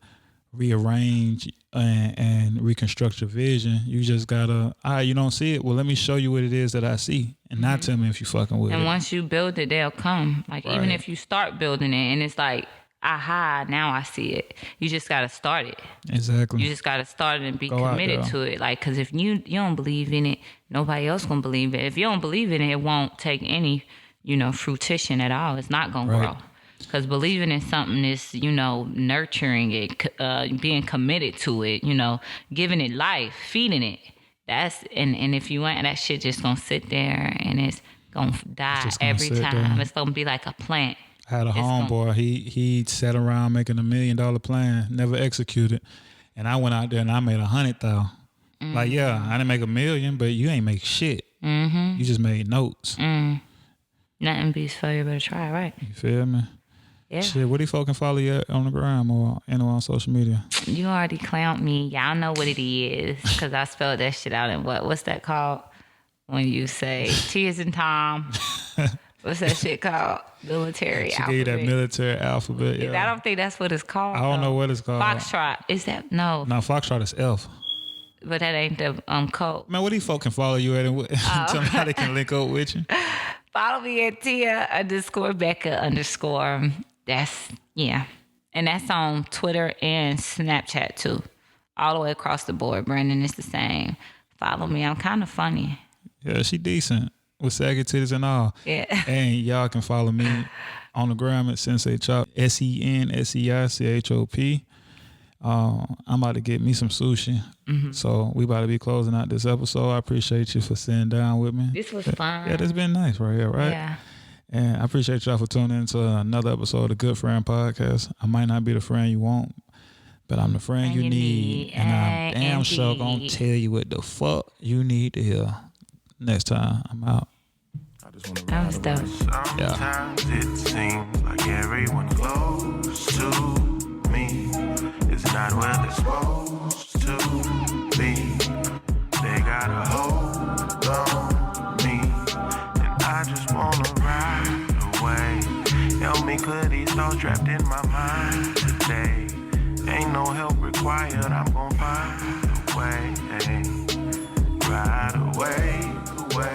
rearrange and reconstruct your vision. You just gotta, you don't see it. Well, let me show you what it is that I see, and not tell me if you fucking with it. And once you build it, they'll come. Like, right. Even if you start building it and it's like, aha, now I see it. You just gotta start it. Exactly. You just gotta start it and be committed to it. Like, because if you don't believe in it, nobody else gonna believe it. If you don't believe in it, it won't take any, fruition at all. It's not gonna grow. Because believing in something is, nurturing it, being committed to it, giving it life, feeding it. And if you ain't, that shit just gonna sit there and it's gonna die every time. There. It's gonna be like a plant. I had a homeboy. He sat around making $1 million plan, never executed. And I went out there and I made 100,000. Mm-hmm. Like, yeah, I didn't make $1 million, but you ain't make shit. Mm-hmm. You just made notes. Mm. Nothing beats failure but a try, right? You feel me? Yeah. Shit, what do you fucking follow you on the gram or anywhere on social media? You already clowned me. Y'all know what it is, because I spelled that shit out in what's that called? When you say T as in Tom, What's that shit called? Military She alphabet. gave you that military alphabet. Yeah. I don't think that's what it's called. I don't know what it's called. Foxtrot. Is that no? No, Foxtrot is F. But that ain't the code. Man, what these folk can follow you at and tell me how they can link up with you? Follow me at Tia_Becca_. That's and that's on Twitter and Snapchat too. All the way across the board. Brandon is the same. Follow me. I'm kind of funny. Yeah, she decent with saggy titties and all. Yeah. And y'all can follow me on the gram at Sensei Chop, SENSEICHOP. I'm about to get me some sushi. So we about to be closing out this episode. I appreciate you for sitting down with me. This was fun. Yeah, this been nice right here, right? Yeah. And I appreciate y'all for tuning in to another episode of the Good Friend Podcast. I might not be the friend you want, but I'm the friend you need. And I'm damn sure gonna tell you what the fuck you need to hear. Next time, I'm out. I just wanna That was dope. Sometimes it seems like everyone close to me is not where they're supposed to be. They got a hold on me, and I just wanna ride away. Help me clear these thoughts trapped in my mind today. Ain't no help required, I'm gon' find a way. Ride away, away.